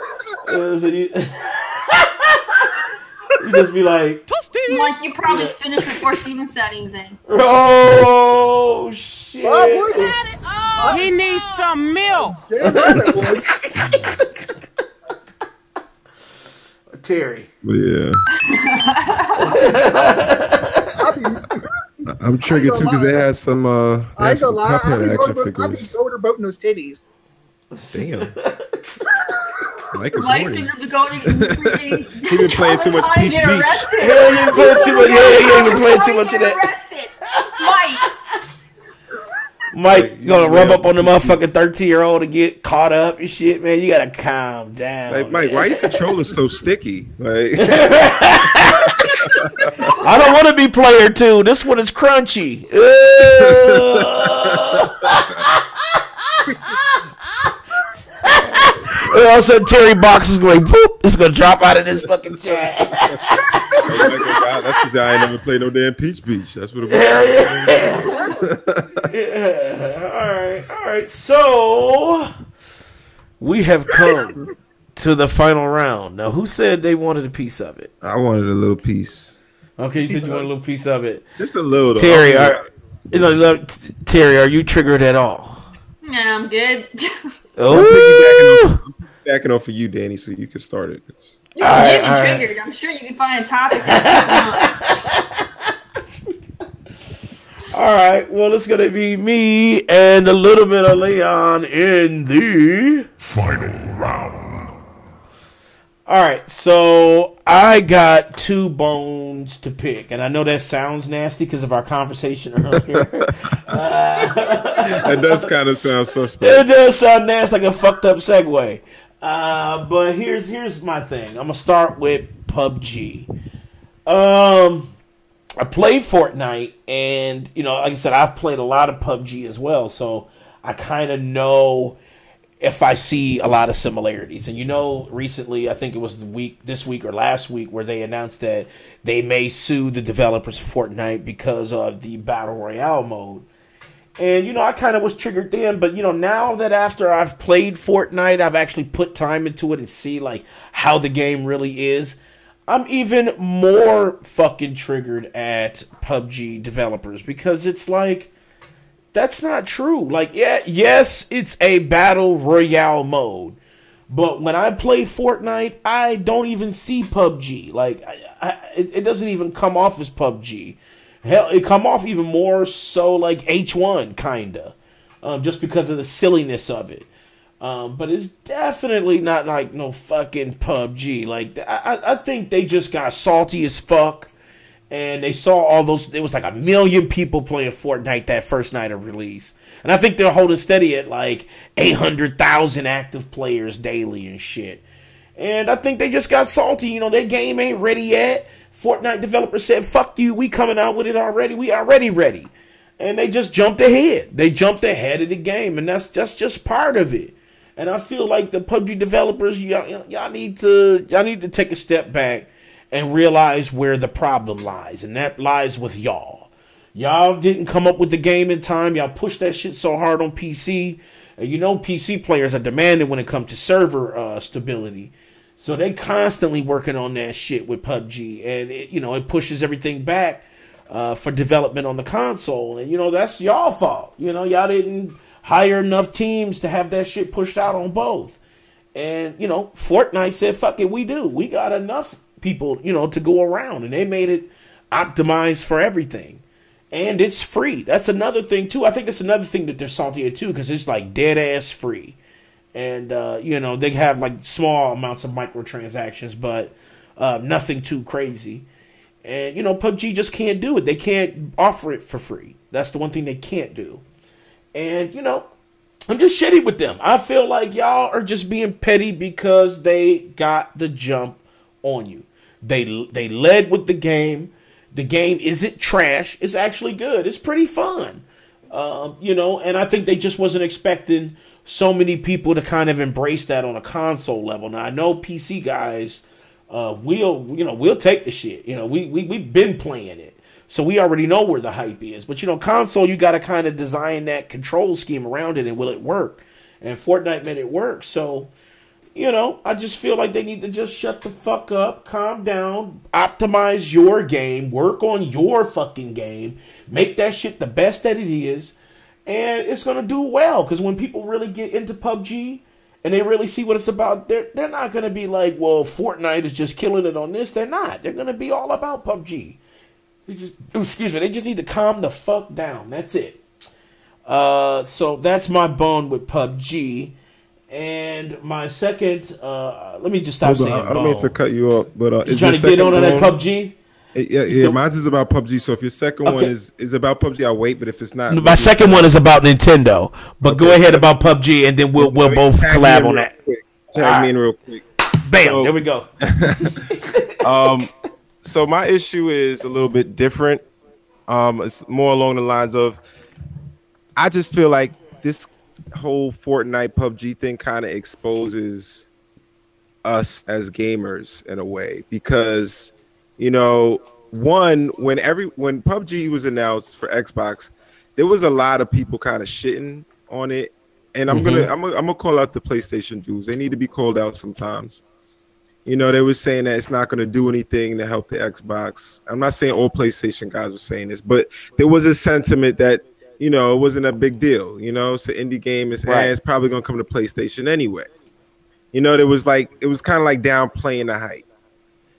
You just be like, Mike, you probably finished before she even said anything. oh, shit. He needs some milk. Terry. Yeah. I'm triggered too because they had some Cuphead action figures. I'd be boating those titties. Damn. Mike is Mike, horny. he been playing too much Peach Beach. Yeah, you been playing too much. Yeah, you been playing too much of that. Mike, gonna rub up on the motherfucking 13-year-old to get caught up and shit, man. You gotta calm down. Like, Mike, why your controller so sticky? Like, I don't want to be player 2. This one is crunchy. And all of a sudden, Terry Box is going, boop, it's going to drop out of this fucking chair. That's because I ain't never played no damn Peach Beach. That's what it was. Yeah. All right. So, we have come to the final round. Now, who said they wanted a piece of it? I wanted a little piece. Okay, you said you wanted a little piece of it. Just a little, though. Terry, Terry, are you triggered at all? No, I'm good. Oh, I'm backing off for you, Danny, so you can start it. You can get me triggered. I'm sure you can find a topic. all right. Well, it's gonna be me and a little bit of Leon in the final round. All right, so I got 2 bones to pick, and I know that sounds nasty because of our conversation earlier. That does kind of sound suspect. It does sound nasty, like a fucked up segue. But here's my thing. I'm gonna start with PUBG. I played Fortnite, and like I said, I've played a lot of PUBG as well, so I kind of know if I see a lot of similarities. And recently, I think it was this week or last week, where they announced that they may sue the developers of Fortnite because of the Battle Royale mode. And, I kind of was triggered then, but, now that after I've played Fortnite, I've actually put time into it and see, like, how the game really is, I'm even more fucking triggered at PUBG developers, because it's like, that's not true. Like, yes, it's a Battle Royale mode, but when I play Fortnite, I don't even see PUBG. Like, it doesn't even come off as PUBG. Hell, it come off even more so like H1, kinda. Just because of the silliness of it. But it's definitely not like no fucking PUBG. Like, I think they just got salty as fuck. And they saw all those, there was like 1 million people playing Fortnite that first night of release. And I think they're holding steady at like 800,000 active players daily and shit. And I think they just got salty. Their game ain't ready yet. Fortnite developers said, fuck you, we coming out with it already. We already ready. And they just jumped ahead. They jumped ahead of the game. And that's just part of it. And I feel like the PUBG developers, y'all need to take a step back and realize where the problem lies. And that lies with y'all. Y'all didn't come up with the game in time. Y'all pushed that shit so hard on PC. And PC players are demanding when it comes to server stability. So they constantly working on that shit with PUBG, and it pushes everything back for development on the console. And that's y'all fault. Y'all didn't hire enough teams to have that shit pushed out on both. And Fortnite said, "Fuck it, we do. We got enough people, to go around," and they made it optimized for everything. And it's free. That's another thing too. I think it's another thing that they're salty at too, because it's like dead ass free. And they have like small amounts of microtransactions, but nothing too crazy. And PUBG just can't do it. They can't offer it for free. That's the one thing they can't do. And I'm just shitty with them. I feel like y'all are just being petty because they got the jump on you. They led with the game. The game isn't trash. It's actually good. It's pretty fun. And I think they just wasn't expecting so many people to kind of embrace that on a console level. Now I know PC guys, we'll take the shit. We've been playing it, so we already know where the hype is. But console, you got to kind of design that control scheme around it, and will it work? And Fortnite made it work. So, I just feel like they need to just shut the fuck up, calm down, optimize your game, work on your fucking game, make that shit the best that it is. And it's going to do well, because when people really get into PUBG and they really see what it's about, they're not going to be like, well, Fortnite is just killing it on this. They're not. They're going to be all about PUBG. They just need to calm the fuck down. That's it. So that's my bone with PUBG. And my second, let me just stop saying I don't mean to cut you off, but you trying to get on that PUBG? Yeah, mine's is about PUBG. So if your second one is about PUBG, I'll wait. But if it's not, my second one is about Nintendo. But go ahead about PUBG, and then we'll both collab on that. Tag me in real quick. Bam! There we go. So my issue is a little bit different. It's more along the lines of, I just feel like this whole Fortnite PUBG thing kind of exposes us as gamers in a way, because when PUBG was announced for Xbox, there was a lot of people kind of shitting on it, and I'm gonna call out the PlayStation dudes. They need to be called out sometimes. They were saying that it's not going to do anything to help the Xbox. I'm not saying all PlayStation guys were saying this, but there was a sentiment that it wasn't a big deal. It's an indie game. It's probably going to come to PlayStation anyway. It was kind of like downplaying the hype.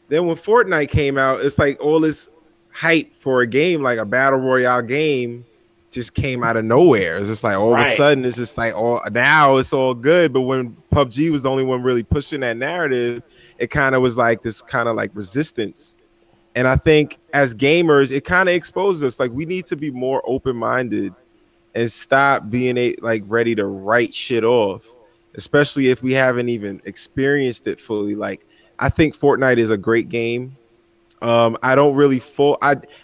Then when Fortnite came out, it's like all this hype for a game, like a battle royale game, just came out of nowhere. It's just like all of a sudden, it's just like now it's all good. But when PUBG was the only one really pushing that narrative, it kind of was like this kind of like resistance. And I think as gamers, it kind of exposes us. Like, we need to be more open-minded and stop being ready to write shit off, especially if we haven't even experienced it fully. Like, I think Fortnite is a great game. I don't really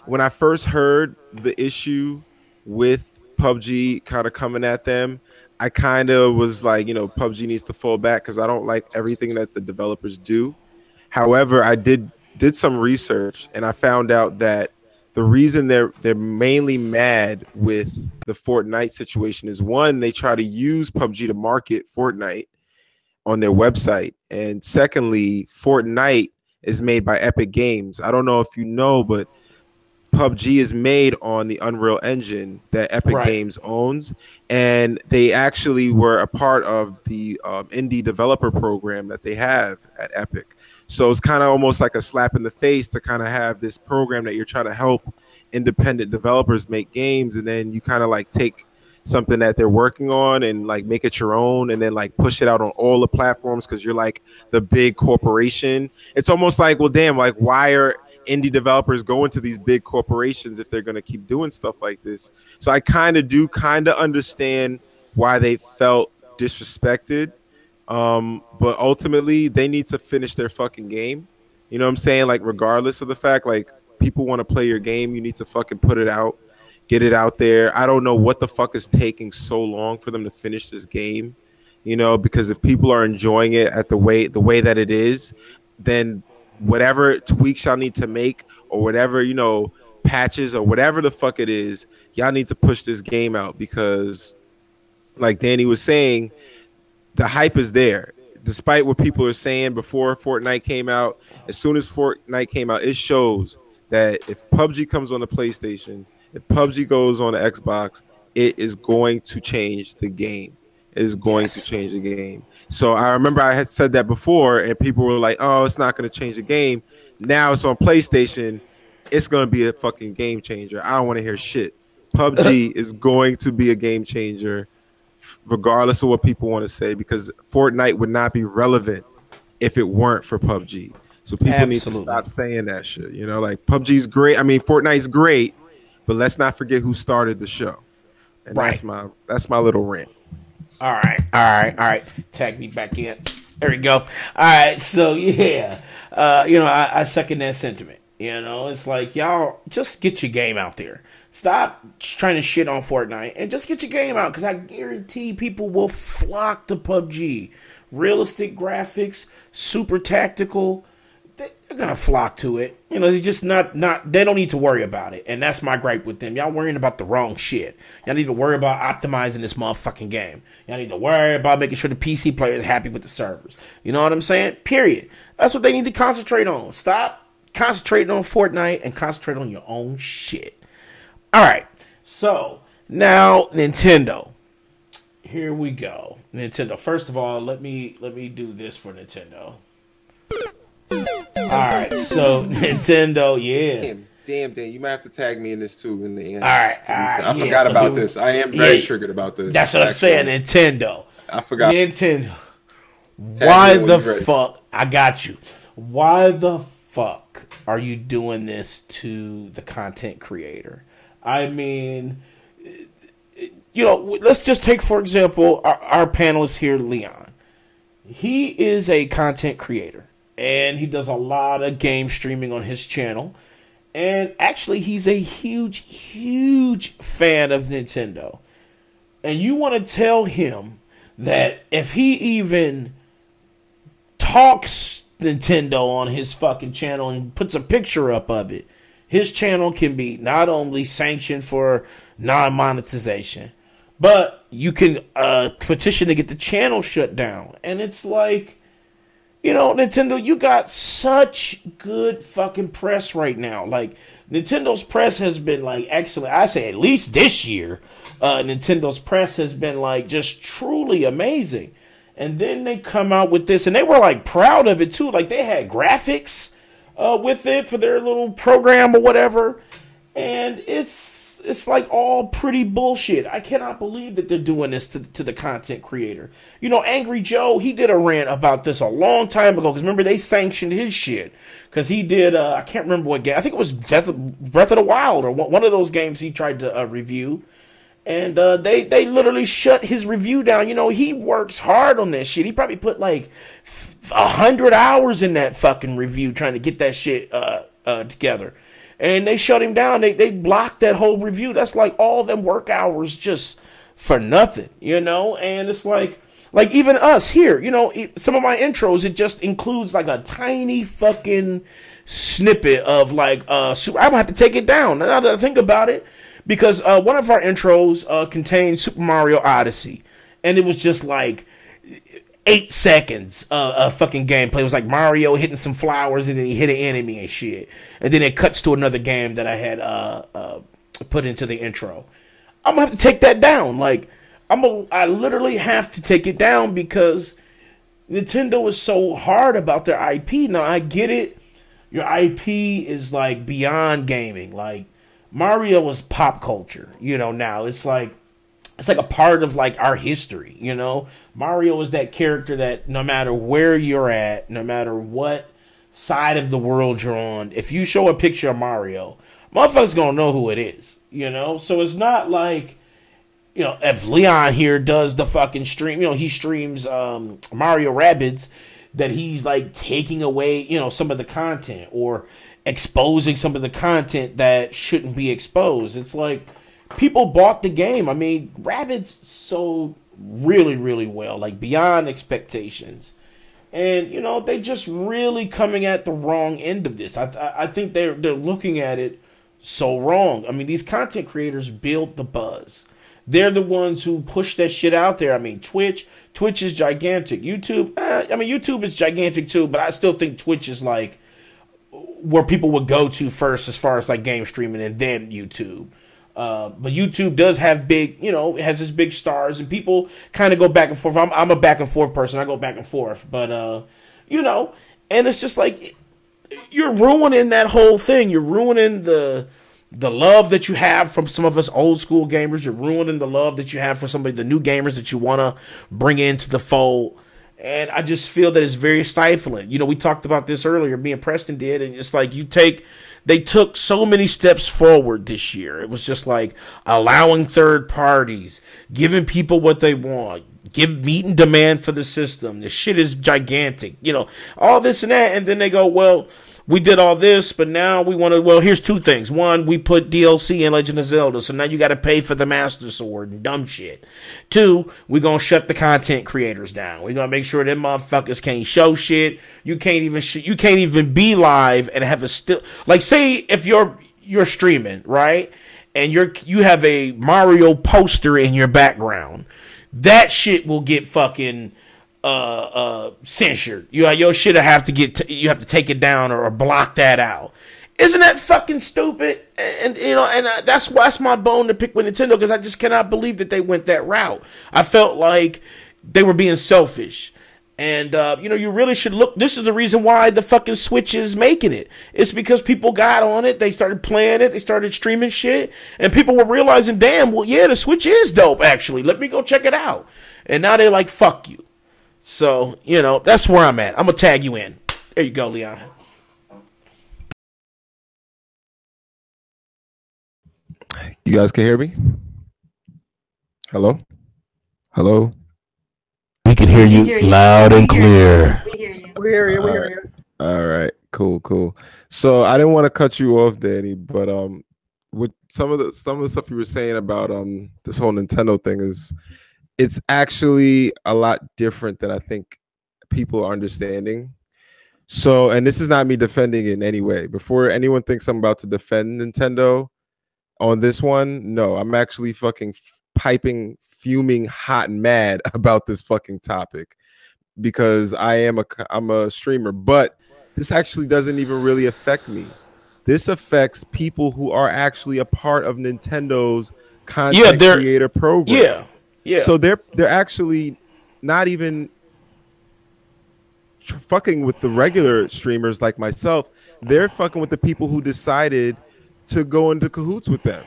when I first heard the issue with PUBG kind of coming at them, I kind of was like, PUBG needs to fall back because I don't like everything that the developers do. However, I did some research, and I found out that the reason they're mainly mad with the Fortnite situation is, one, they try to use PUBG to market Fortnite on their website, and secondly, Fortnite is made by Epic Games. I don't know if you know, but PUBG is made on the Unreal Engine that Epic Games owns, and they actually were a part of the indie developer program that they have at Epic. So it's kind of almost like a slap in the face to kind of have this program that you're trying to help independent developers make games, and then you kind of like take something that they're working on and like make it your own, and then like push it out on all the platforms because you're like the big corporation. It's almost like, well, damn, like, why are indie developers going to these big corporations if they're going to keep doing stuff like this? So I kind of understand why they felt disrespected. But ultimately they need to finish their fucking game. You know what I'm saying? Like, regardless of the fact, like, people want to play your game, you need to fucking put it out, get it out there. I don't know what the fuck is taking so long for them to finish this game, because if people are enjoying it at the way that it is, then whatever tweaks y'all need to make, or whatever, patches or whatever the fuck it is, y'all need to push this game out, because like Danny was saying, the hype is there. despite what people are saying before Fortnite came out, as soon as Fortnite came out, it shows that if PUBG comes on the PlayStation, if PUBG goes on the Xbox, it is going to change the game. It is going to change the game. So I remember I had said that before, and people were like, "Oh, it's not going to change the game." Now it's on PlayStation. It's going to be a fucking game changer. I don't want to hear shit. PUBG is going to be a game changer, regardless of what people want to say, because Fortnite would not be relevant if it weren't for PUBG. So people need to stop saying that shit. You know, like PUBG's great. I mean, Fortnite's great, but let's not forget who started the show. And that's my little rant. All right. Tag me back in. There we go. All right, so yeah, I second that sentiment. You know, it's like, y'all just get your game out there. Stop trying to shit on Fortnite and just get your game out, because I guarantee people will flock to PUBG. Realistic graphics, super tactical. They're gonna flock to it. You know, they're just not. They don't need to worry about it, and that's my gripe with them. Y'all worrying about the wrong shit. Y'all need to worry about optimizing this motherfucking game. Y'all need to worry about making sure the PC player is happy with the servers. You know what I'm saying? Period. That's what they need to concentrate on. Stop concentrating on Fortnite and concentrate on your own shit. All right. So now Nintendo. Here we go. Nintendo. First of all, let me do this for Nintendo. Alright, so Nintendo, yeah. Damn, you might have to tag me in this too in the end. Alright. I forgot about this. I am very triggered about this. That's what I'm saying, Nintendo. I forgot. Nintendo. Why the fuck? I got you. Why the fuck are you doing this to the content creator? I mean, you know, let's just take, for example, our panelist here, Leon. He is a content creator. And he does a lot of game streaming on his channel. And actually, he's a huge, huge fan of Nintendo. And you want to tell him that if he even talks Nintendo on his fucking channel and puts a picture up of it, his channel can be not only sanctioned for non-monetization, but you can petition to get the channel shut down. And it's like, you know, Nintendo, you got such good fucking press right now. Like, Nintendo's press has been, like, excellent. I say at least this year, Nintendo's press has been, like, just truly amazing. And then they come out with this, and they were, like, proud of it, too. Like, they had graphics with it for their little program or whatever. And it's like all pretty bullshit. I cannot believe that they're doing this to the content creator. You know, Angry Joe, he did a rant about this a long time ago, because remember, they sanctioned his shit because he did I can't remember what game. I think it was Breath of the Wild or one of those games he tried to review, and they literally shut his review down. You know, he works hard on that shit. He probably put like 100 hours in that fucking review trying to get that shit together. And they shut him down. They blocked that whole review. That's like all them work hours just for nothing, you know? And it's like even us here, you know, some of my intros, it just includes like a tiny fucking snippet of like, I'm gonna have to take it down now that I think about it, because one of our intros contained Super Mario Odyssey. And it was just like 8 seconds of fucking gameplay. It was like Mario hitting some flowers and then he hit an enemy and shit. And then it cuts to another game that I had put into the intro. I'm gonna have to take that down. Like, I literally have to take it down because Nintendo is so hard about their IP. Now, I get it. Your IP is like beyond gaming. Like, Mario is pop culture. You know, now it's like a part of like our history, you know? Mario is that character that no matter where you're at, no matter what side of the world you're on, if you show a picture of Mario, motherfuckers gonna know who it is, you know? So it's not like, you know, if Leon here does the fucking stream, you know, he streams Mario Rabbids, that he's like taking away, you know, some of the content or exposing some of the content that shouldn't be exposed. It's like, people bought the game. I mean, Rabbids sold really, really well, like beyond expectations. And, you know, they just really coming at the wrong end of this. I think they're looking at it so wrong. I mean, these content creators build the buzz. they're the ones who push that shit out there. I mean, Twitch is gigantic. YouTube, YouTube is gigantic too, but I still think Twitch is like where people would go to first as far as like game streaming, and then YouTube. But YouTube does have big, it has its big stars, and people kind of go back and forth. I'm a back and forth person. I go back and forth, but and it's just like you're ruining that whole thing. You're ruining the love that you have from some of us old school gamers. You're ruining the love that you have for some of the new gamers that you want to bring into the fold. And I just feel that it's very stifling. We talked about this earlier, me and Preston did, and it's like they took so many steps forward this year. It was just like allowing third parties, giving people what they want, meeting demand for the system. This shit is gigantic, all this and that. And then they go, well, we did all this, but now we want to, well, here's two things. One, we put DLC in Legend of Zelda, so now you got to pay for the Master Sword and dumb shit. Two, we're going to shut the content creators down. We're going to make sure them motherfuckers can't show shit. You can't even be live and have a still, like, say if you're streaming, right? And you have a Mario poster in your background. That shit will get fucking censored. Your shit have to you have to take it down or block that out. Isn't that fucking stupid? And that's my bone to pick with Nintendo, because I just cannot believe that they went that route. I felt like they were being selfish. And you really should look. This is the reason why the fucking Switch is making it. It's because people got on it, they started playing it, they started streaming shit, and people were realizing, damn, well, yeah, the Switch is dope, actually. Let me go check it out. And now they're like, fuck you. So, that's where I'm at. I'm going to tag you in. There you go, Leon. You guys can hear me? Hello? Hello? We can hear you loud and clear. We hear you. All right. Cool. So I didn't want to cut you off, Danny, but with some of the stuff you were saying about this whole Nintendo thing it's actually a lot different than I think people are understanding. So, and this is not me defending it in any way. Before anyone thinks I'm about to defend Nintendo on this one, no, I'm actually fucking fuming hot and mad about this fucking topic, because I'm a streamer, but this actually doesn't even really affect me. This affects people who are actually a part of Nintendo's content creator program. Yeah. So they're actually not even fucking with the regular streamers like myself. They're fucking with the people who decided to go into cahoots with them.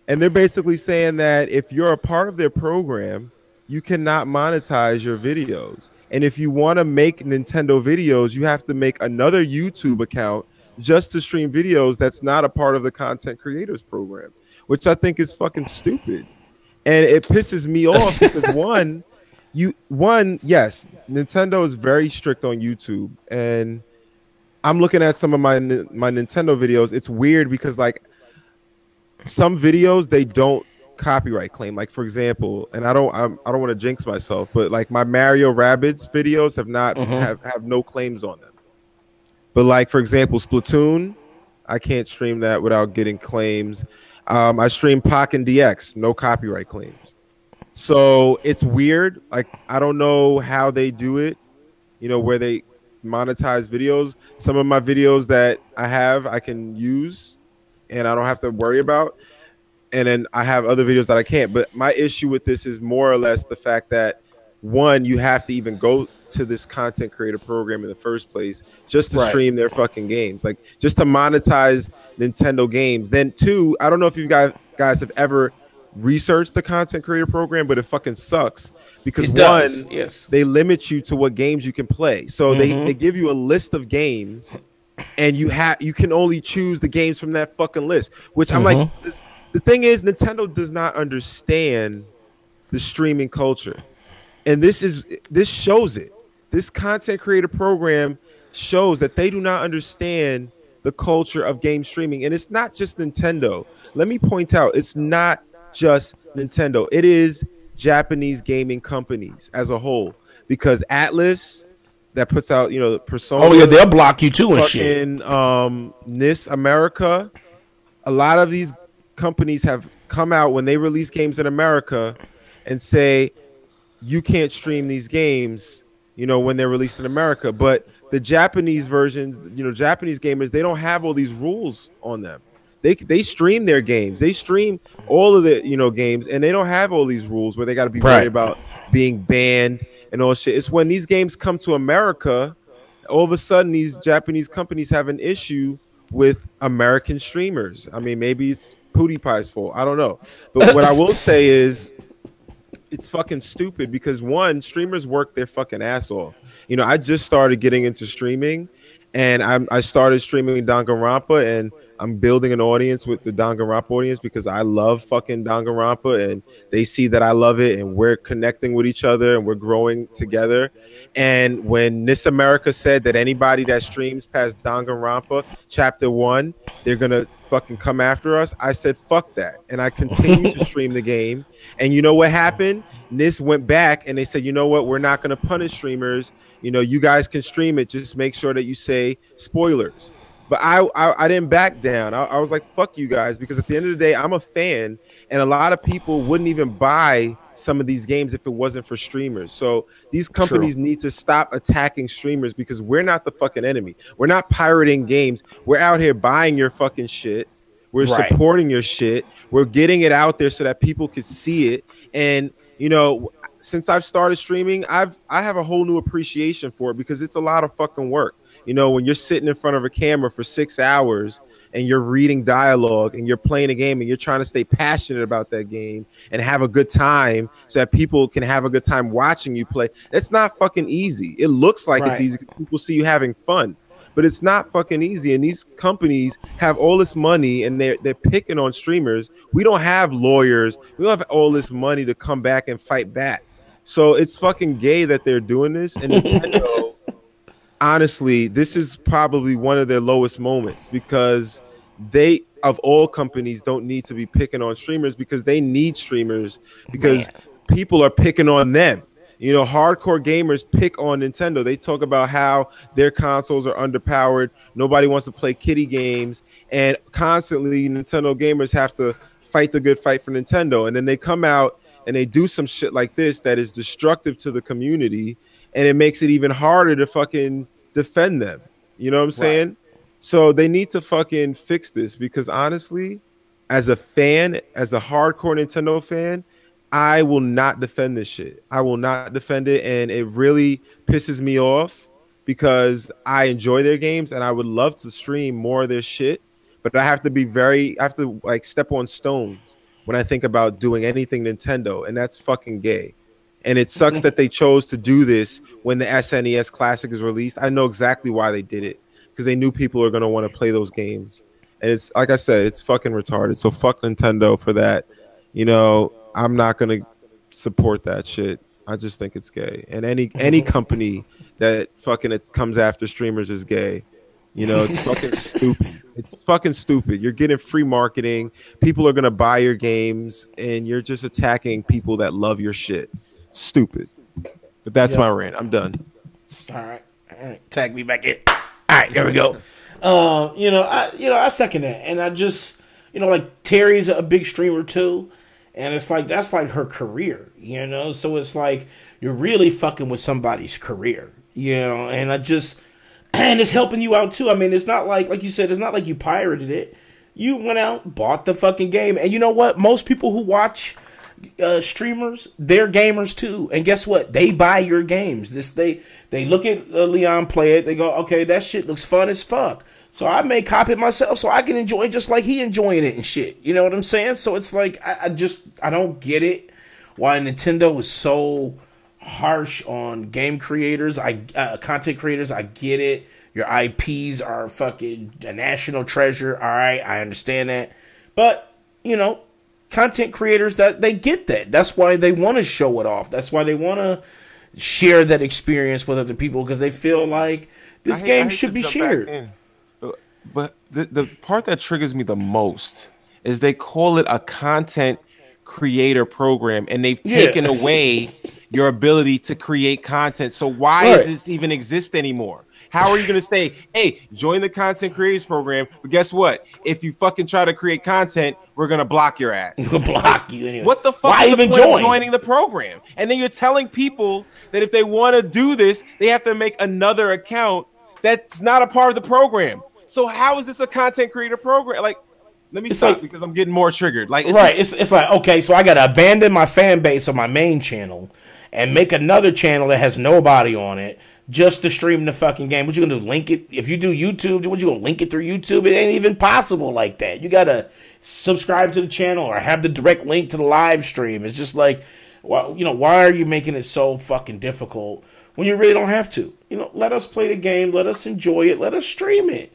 And they're basically saying that if you're a part of their program, you cannot monetize your videos. And if you want to make Nintendo videos, you have to make another YouTube account just to stream videos that's not a part of the content creators program, which I think is fucking stupid. And it pisses me off because yes, Nintendo is very strict on YouTube, and I'm looking at some of my Nintendo videos. It's weird because like some videos they don't copyright claim. Like for example, and I don't want to jinx myself, but like my Mario Rabbids videos have not have no claims on them. But like for example, Splatoon, I can't stream that without getting claims. I stream Pokken DX, no copyright claims. So it's weird. Like, I don't know how they do it, where they monetize videos. Some of my videos that I can use and I don't have to worry about. And then I have other videos that I can't. But my issue with this is more or less the fact that, one, you have to even go to this content creator program in the first place just to stream their fucking games, like just to monetize Nintendo games. Then two, I don't know if you guys have ever researched the content creator program, but it fucking sucks because they limit you to what games you can play. So they give you a list of games and you can only choose the games from that fucking list, which I'm like, the thing is, Nintendo does not understand the streaming culture. And this shows it. This content creator program shows that they do not understand the culture of game streaming. And it's not just Nintendo. Let me point out, it's not just Nintendo. It is Japanese gaming companies as a whole. Because Atlas, that puts out, Persona. Oh, yeah, they'll block you too and shit. NIS America, a lot of these companies have come out when they release games in America and say you can't stream these games, you know, when they're released in America. But the Japanese versions, you know, Japanese gamers, they don't have all these rules on them. They stream their games. They stream all of the, you know, games, and they don't have all these rules where they got to be worried about being banned and all shit. It's when these games come to America, all of a sudden these Japanese companies have an issue with American streamers. I mean, maybe it's PewDiePie's fault. I don't know. But what I will say is it's fucking stupid because one, streamers work their fucking ass off. You know, I just started getting into streaming, and I started streaming Danganronpa, and I'm building an audience with the Danganronpa audience because I love fucking Danganronpa, and they see that I love it, and we're connecting with each other, and we're growing together. And when This America said that anybody that streams past Danganronpa Chapter 1, they're gonna fucking come after us, I said fuck that, and I continued to stream the game. And you know what happened? NIS went back and they said, you know what, we're not gonna punish streamers. You know, you guys can stream it. Just make sure that you say spoilers. But I didn't back down. I was like, fuck you guys, because at the end of the day, I'm a fan, and a lot of people wouldn't even buy some of these games if it wasn't for streamers. So these companies need to stop attacking streamers because we're not the fucking enemy. We're not pirating games. We're out here buying your fucking shit. We're supporting your shit. We're getting it out there so that people could see it. And, you know, since I've started streaming, I have a whole new appreciation for it because it's a lot of fucking work. You know, when you're sitting in front of a camera for 6 hours and you're reading dialogue and you're playing a game and you're trying to stay passionate about that game and have a good time so that people can have a good time watching you play, that's not fucking easy. It looks like it's easy because people see you having fun, but it's not fucking easy. And these companies have all this money and they're picking on streamers. We don't have lawyers. We don't have all this money to come back and fight back. So it's fucking gay that they're doing this. And Nintendo, honestly, this is probably one of their lowest moments because they, of all companies, don't need to be picking on streamers because they need streamers because people are picking on them. You know, hardcore gamers pick on Nintendo. They talk about how their consoles are underpowered. Nobody wants to play kiddie games. And constantly, Nintendo gamers have to fight the good fight for Nintendo. And then they come out and they do some shit like this that is destructive to the community. And it makes it even harder to fucking defend them. You know what I'm saying? So they need to fucking fix this because honestly, as a fan, as a hardcore Nintendo fan, I will not defend this shit. I will not defend it. And it really pisses me off because I enjoy their games and I would love to stream more of their shit. But I have to like step on stones when I think about doing anything Nintendo. And that's fucking gay. And it sucks that they chose to do this when the SNES Classic is released. I know exactly why they did it because they knew people are going to want to play those games. And it's like I said, it's fucking retarded. So fuck Nintendo for that. You know, I'm not going to support that shit. I just think it's gay. And any company that fucking comes after streamers is gay. You know, it's fucking stupid. It's fucking stupid. You're getting free marketing. People are going to buy your games and you're just attacking people that love your shit. Stupid. But that's my rant. I'm done. All right. Tag me back in. All right, there we go. I second that. And I just, like Terry's a big streamer too. And it's like, that's like her career, So it's like, you're really fucking with somebody's career, and and it's helping you out too. I mean, it's not like you said, it's not like you pirated it. You went out, bought the fucking game. And you know what? Most people who watch streamers, they're gamers too, and guess what? They buy your games. They look at Leon play it. They go, okay, that shit looks fun as fuck. So I may copy it myself, so I can enjoy it just like he enjoying it and shit. You know what I'm saying? So it's like I don't get it why Nintendo is so harsh on game creators, content creators. I get it. Your IPs are fucking a national treasure. All right, I understand that, but content creators, that they get that. That's why they want to show it off. That's why they want to share that experience with other people because they feel like this game should be shared. But the part that triggers me the most is they call it a content creator program, and they've taken away your ability to create content. So why does this even exist anymore? How are you going to say, hey, join the content creators program? But guess what? If you fucking try to create content, we're going to block your ass. We'll block you anyway. What the fuck Why is even the point of joining the program? And then you're telling people that if they want to do this, they have to make another account that's not a part of the program. So how is this a content creator program? Like, let me stop because I'm getting more triggered. Like, it's like, okay, so I got to abandon my fan base on my main channel and make another channel that has nobody on it just to stream the fucking game. What you gonna do? Link it? If you do YouTube, what you gonna link it through YouTube? It ain't even possible like that. You gotta subscribe to the channel or have the direct link to the live stream. It's just like, well, why are you making it so fucking difficult when you really don't have to? Let us play the game, let us enjoy it, let us stream it.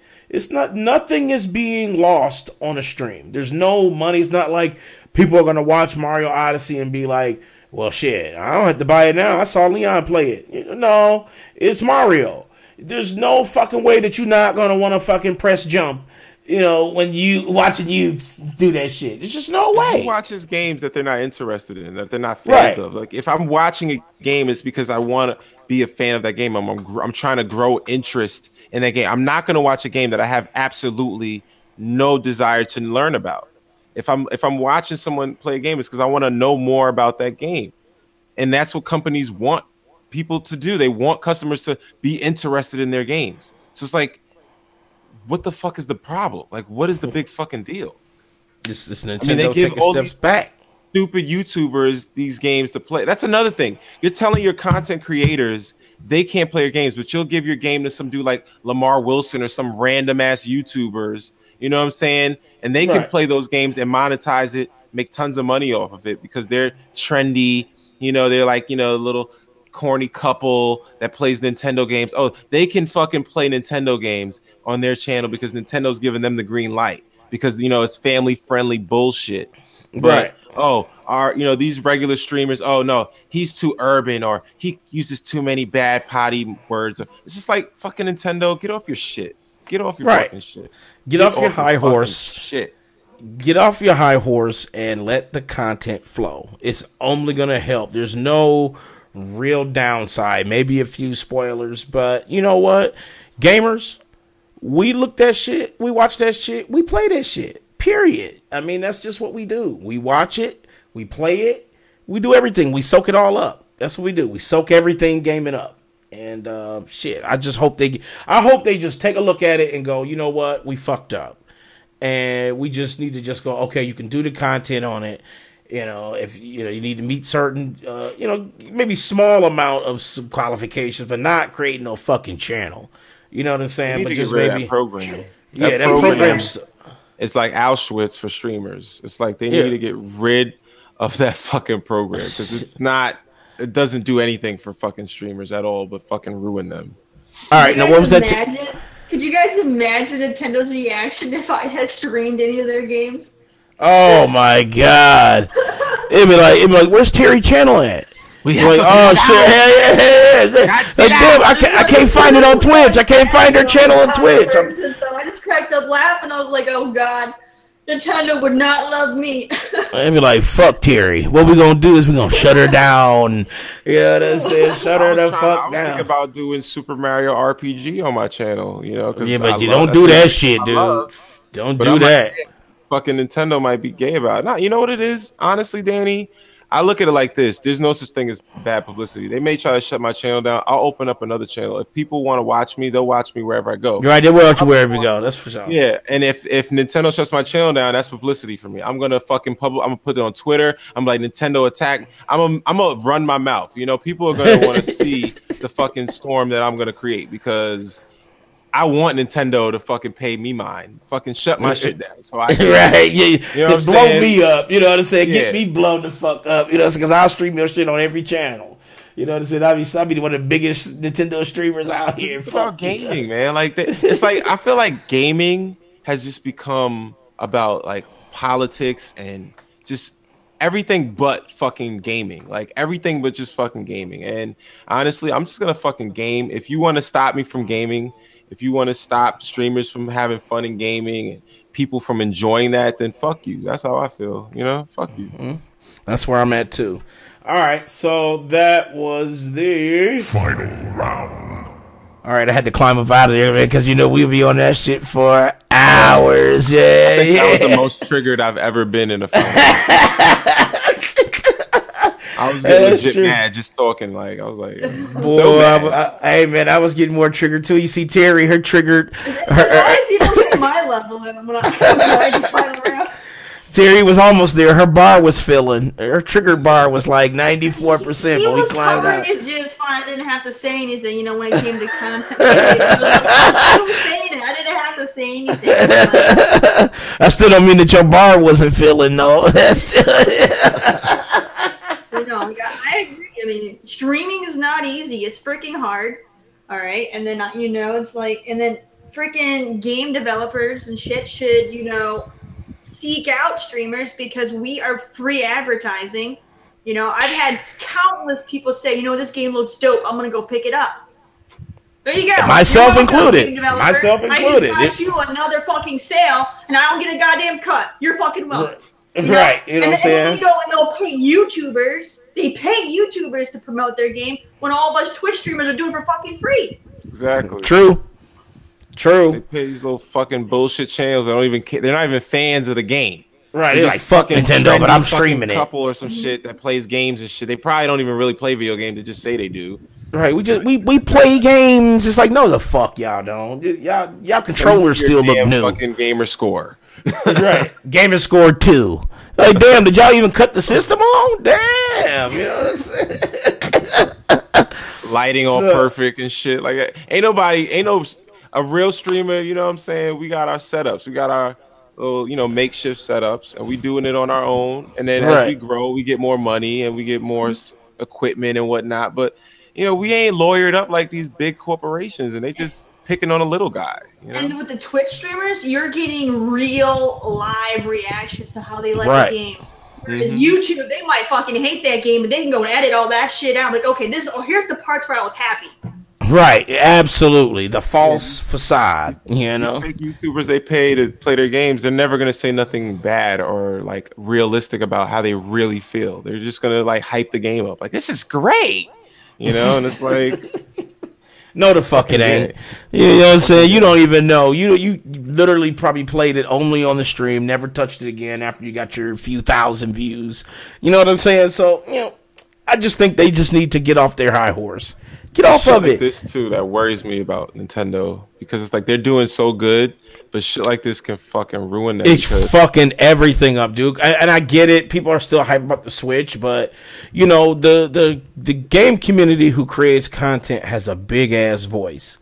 Nothing is being lost on a stream. There's no money. It's not like people are gonna watch Mario Odyssey and be like, well, shit, I don't have to buy it now. I saw Leon play it. No, it's Mario. There's no fucking way that you're not going to want to fucking press jump, when you watching you do that shit. There's just no way. Who watches games that they're not interested in, that they're not fans of? Like, if I'm watching a game, it's because I want to be a fan of that game. I'm trying to grow interest in that game. I'm not going to watch a game that I have absolutely no desire to learn about. If I'm watching someone play a game, it's because I want to know more about that game. And that's what companies want people to do. They want customers to be interested in their games. So it's like, what the fuck is the problem? Like, what is the big fucking deal? This Nintendo they give all steps back. Stupid YouTubers these games to play. That's another thing. You're telling your content creators they can't play your games, but you'll give your game to some dude like Lamar Wilson or some random ass YouTubers. You know what I'm saying? And they can play those games and monetize it, make tons of money off of it because they're trendy. They're like, a little corny couple that plays Nintendo games. Oh, they can fucking play Nintendo games on their channel because Nintendo's giving them the green light because, it's family friendly bullshit. But, these regular streamers, oh, no, he's too urban or he uses too many bad potty words. It's just like fucking Nintendo. Get off your shit. Get off your fucking shit. Get off your high horse. Shit. Get off your high horse and let the content flow. It's only going to help. There's no real downside. Maybe a few spoilers, but you know what? Gamers, we look that shit. We watch that shit. We play that shit. Period. I mean, that's just what we do. We watch it. We play it. We do everything. We soak it all up. That's what we do. We soak everything gaming up. And shit, I hope they just take a look at it and go, you know what, we fucked up, and we just need to just go, okay, you can do the content on it, if you need to meet certain, maybe small amount of some qualifications, but not creating no fucking channel. You know what I'm saying? But just maybe that program. That program's it's like Auschwitz for streamers. It's like they need to get rid of that fucking program because it doesn't do anything for fucking streamers at all, but fucking ruin them. All right, now what was that? Could you guys imagine Nintendo's reaction if I had streamed any of their games? Oh my god! It'd be like, where's Terri channel at? We have oh shit! Damn, I can't find it on Twitch. I can't find her channel on Twitch. I just cracked up laughing. I was like, oh god. Nintendo would not love me. I'd be like, fuck Terri. What we gonna do is we gonna shut her down. Yeah, that's it. Shut her the fuck down. I was thinking about doing Super Mario RPG on my channel, Cause but you don't do that shit, dude. Don't do that. Fucking Nintendo might be gay about it. Nah, you know what it is? Honestly, Danny, I look at it like this. There's no such thing as bad publicity. They may try to shut my channel down. I'll open up another channel. If people want to watch me, they'll watch me wherever I go. You're right. They will watch you wherever you go. That's for sure. Yeah. And if Nintendo shuts my channel down, that's publicity for me. I'm going to fucking I'm going to put it on Twitter. I'm like, Nintendo attack. I'm going to run my mouth. People are going to want to see the fucking storm that I'm going to create because I want Nintendo to fucking pay me mine. Fucking shut my shit down. So I can, right, yeah. You know what I'm saying? Blow me up. You know what I'm saying? Get me blown the fuck up. Because I'll stream your shit on every channel. You know what I'm saying? I'll be one of the biggest Nintendo streamers out here. It's about gaming, man. Like it's like I feel like gaming has just become about like politics and just everything but fucking gaming. Like everything but just fucking gaming. And honestly, I'm just gonna fucking game. If you want to stop me from gaming, if you want to stop streamers from having fun in gaming and people from enjoying that, then fuck you. That's how I feel. Fuck you. Mm-hmm. That's where I'm at too. All right, so that was the final round. All All right, I had to climb up out of there, man, because we'd be on that shit for hours. Yeah, I think that was the most triggered I've ever been in a film. I was getting legit mad just talking. Like I was like, hey man, I was getting more triggered too. You see, Terry, her triggered. You don't hit my level when I find around. Terry was almost there. Her bar was filling. Her triggered bar was like 94%. But we climbed out. It just fine. I didn't have to say anything. When it came to content, I was saying it. I didn't have to say anything. I still don't mean that your bar wasn't filling, though. I agree. I mean, streaming is not easy. It's freaking hard. All right, and then it's like, and then freaking game developers and shit should seek out streamers because we are free advertising. I've had countless people say, this game looks dope. I'm gonna go pick it up. There you go. Myself included. Myself included. I just got you another fucking sale, and I don't get a goddamn cut. You're fucking welcome. Right. You know what I'm saying? And then they'll pay YouTubers. They pay YouTubers to promote their game when all of us Twitch streamers are doing it for fucking free. Exactly. True. They pay these little fucking bullshit channels that don't even care. They're not even fans of the game. Right. They're like, fuck Nintendo, but I'm streaming it. Couple or some shit that plays games and shit. They probably don't even really play video games. They just say they do. Right. We play games. It's like, no, the fuck y'all don't. Y'all controllers still look new. Fucking gamer score. Right. Gamer score 2. Like, damn, did y'all even cut the system on? Damn. You know what I'm saying? Lighting all perfect and shit. Like, ain't no a real streamer, you know what I'm saying? We got our setups. We got our little, makeshift setups, and we doing it on our own. And then as we grow, we get more money and we get more equipment and whatnot. But, we ain't lawyered up like these big corporations, and they just picking on a little guy. And with the Twitch streamers, you're getting real live reactions to how they like the game. Whereas YouTube, they might fucking hate that game, but they can go and edit all that shit out. Like, okay, here's the parts where I was happy. Right, absolutely. The false facade, These fake YouTubers they pay to play their games, they're never gonna say nothing bad or like realistic about how they really feel. They're just gonna like hype the game up, like this is great, and it's like, no, the fuck it ain't. You know what I'm saying? You don't even know. You literally probably played it only on the stream, never touched it again after you got your few thousand views. You know what I'm saying? So I just think they just need to get off their high horse. Get off of it. This too that worries me about Nintendo because it's like they're doing so good, but shit like this can fucking ruin them. It's fucking everything up, dude. And I get it. People are still hyped about the Switch, but the game community who creates content has a big ass voice,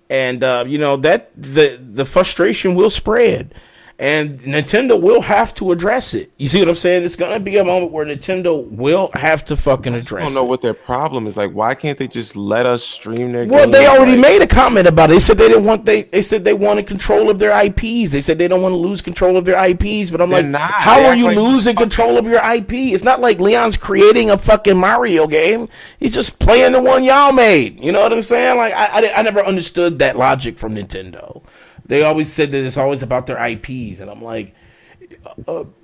and that the frustration will spread. And Nintendo will have to address it. You see what I'm saying? It's gonna be a moment where Nintendo will have to fucking address it. I don't know what their problem is. Like, why can't they just let us stream their Well, games? they already made a comment about it. They said they didn't want they said they wanted control of their IPs. They said they don't want to lose control of their IPs. But I'm like, how are you losing control of your IP? It's not like Leon's creating a fucking Mario game. He's just playing the one y'all made. You know what I'm saying? Like, I never understood that logic from Nintendo. They always said that it's always about their IPs, and I'm like,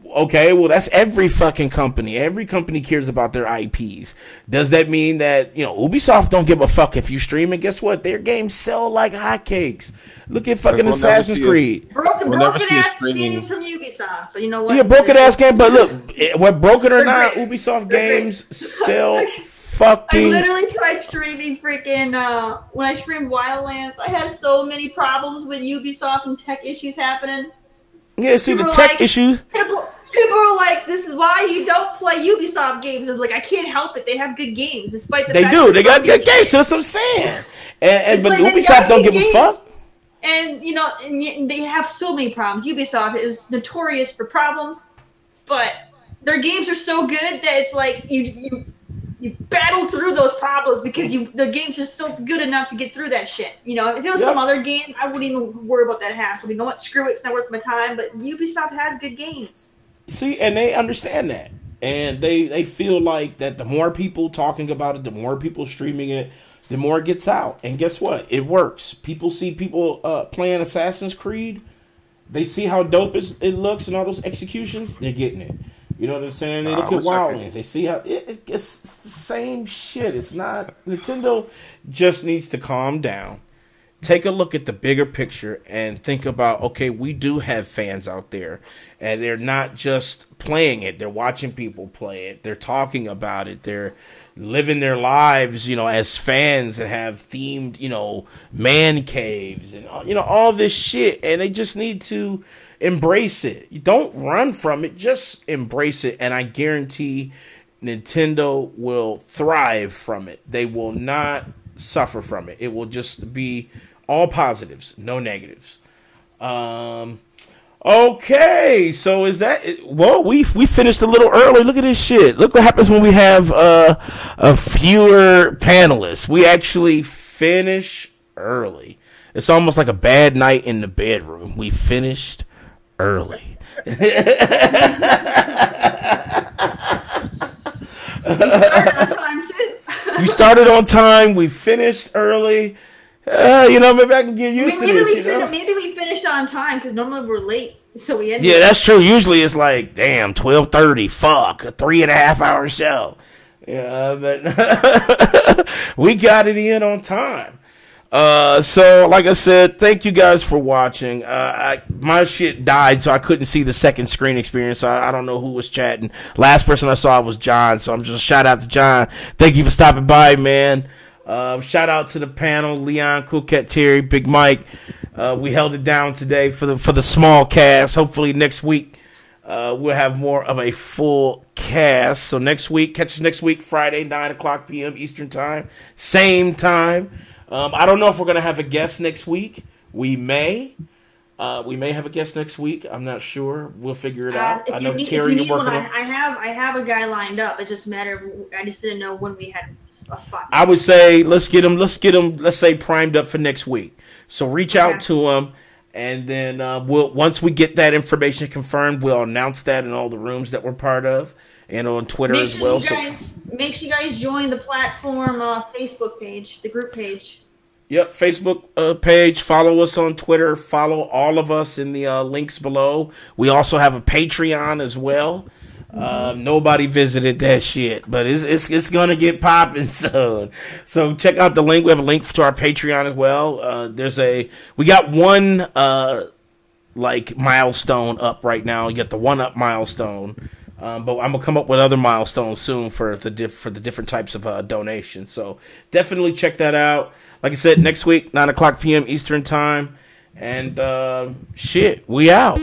okay, well, that's every fucking company. Every company cares about their IPs. Does that mean that, Ubisoft don't give a fuck if you stream it? Guess what? Their games sell like hotcakes. Look at fucking Assassin's Creed. Broken ass games from Ubisoft, but you know what? Yeah, broken ass game, but look, what broken or not, Ubisoft games sell fucking. I literally tried streaming freaking when I streamed Wildlands. I had so many problems with Ubisoft and tech issues happening. Yeah, see the tech issues. People are like, "This is why you don't play Ubisoft games." I'm like, I can't help it. They have good games, despite the fact they got good games. That's what I'm saying. And but like Ubisoft don't give a fuck. And and they have so many problems. Ubisoft is notorious for problems, but their games are so good that it's like you battle through those problems because the games are still good enough to get through that shit. If it was some other game, I wouldn't even worry about that hassle. You know what? Screw it. It's not worth my time. But Ubisoft has good games. See, and they understand that. And they feel like that the more people talking about it, the more people streaming it, the more it gets out. And guess what? It works. People see people playing Assassin's Creed. They see how dope it looks and all those executions. They're getting it. You know what I'm saying? They look at Wildlands. They see how it's the same shit. It's not. Nintendo just needs to calm down take a look at the bigger picture and think about, okay, we do have fans out there, and they're not just playing it. They're watching people play it. They're talking about it. They're living their lives, as fans, and have themed, man caves and, all this shit. And they just need to embrace it. You don't run from it. Just embrace it. And I guarantee Nintendo will thrive from it. They will not suffer from it. It will just be all positives, no negatives. Okay, so is that it? Well, we finished a little early. Look at this shit. Look what happens when we have a fewer panelists. We actually finish early. It's almost like a bad night in the bedroom. We finished early. We started on time too. We started on time. We finished early. Maybe I can get used to this. Maybe we finished on time because normally we're late, so we ended. Yeah, that's true. Usually it's like, damn, 12:30. Fuck, a 3.5 hour show. Yeah, but we got it in on time. So like I said, thank you guys for watching. My shit died, so I couldn't see the second screen experience. So I don't know who was chatting. Last person I saw was John, so I'm just shout out to John. Thank you for stopping by, man. Shout out to the panel, Leon, Cool Cat Terri, Big Mike. We held it down today for the small cast. Hopefully next week we'll have more of a full cast. So next week, catch us next week, Friday, 9:00 p.m. Eastern Time, same time. I don't know if we're gonna have a guest next week. We may have a guest next week. I'm not sure. We'll figure it out. I know Terry, you're working on. I have a guy lined up. It just matter. I just didn't know when we had a spot. I would say let's get him. Let's say primed up for next week. So reach out to him, and then once we get that information confirmed, we'll announce that in all the rooms that we're part of, and on Twitter as well. Make sure you guys join the platform Facebook page, the group page. Yep, Facebook page. Follow us on Twitter. Follow all of us in the links below. We also have a Patreon as well. Nobody visited that shit, but it's gonna get popping soon. So check out the link. We have a link to our Patreon as well. We got one milestone up right now. You got the 1-up milestone. But I'm gonna come up with other milestones soon for the different types of donations. So definitely check that out. Like I said, next week, 9:00 p.m. Eastern Time. And we out.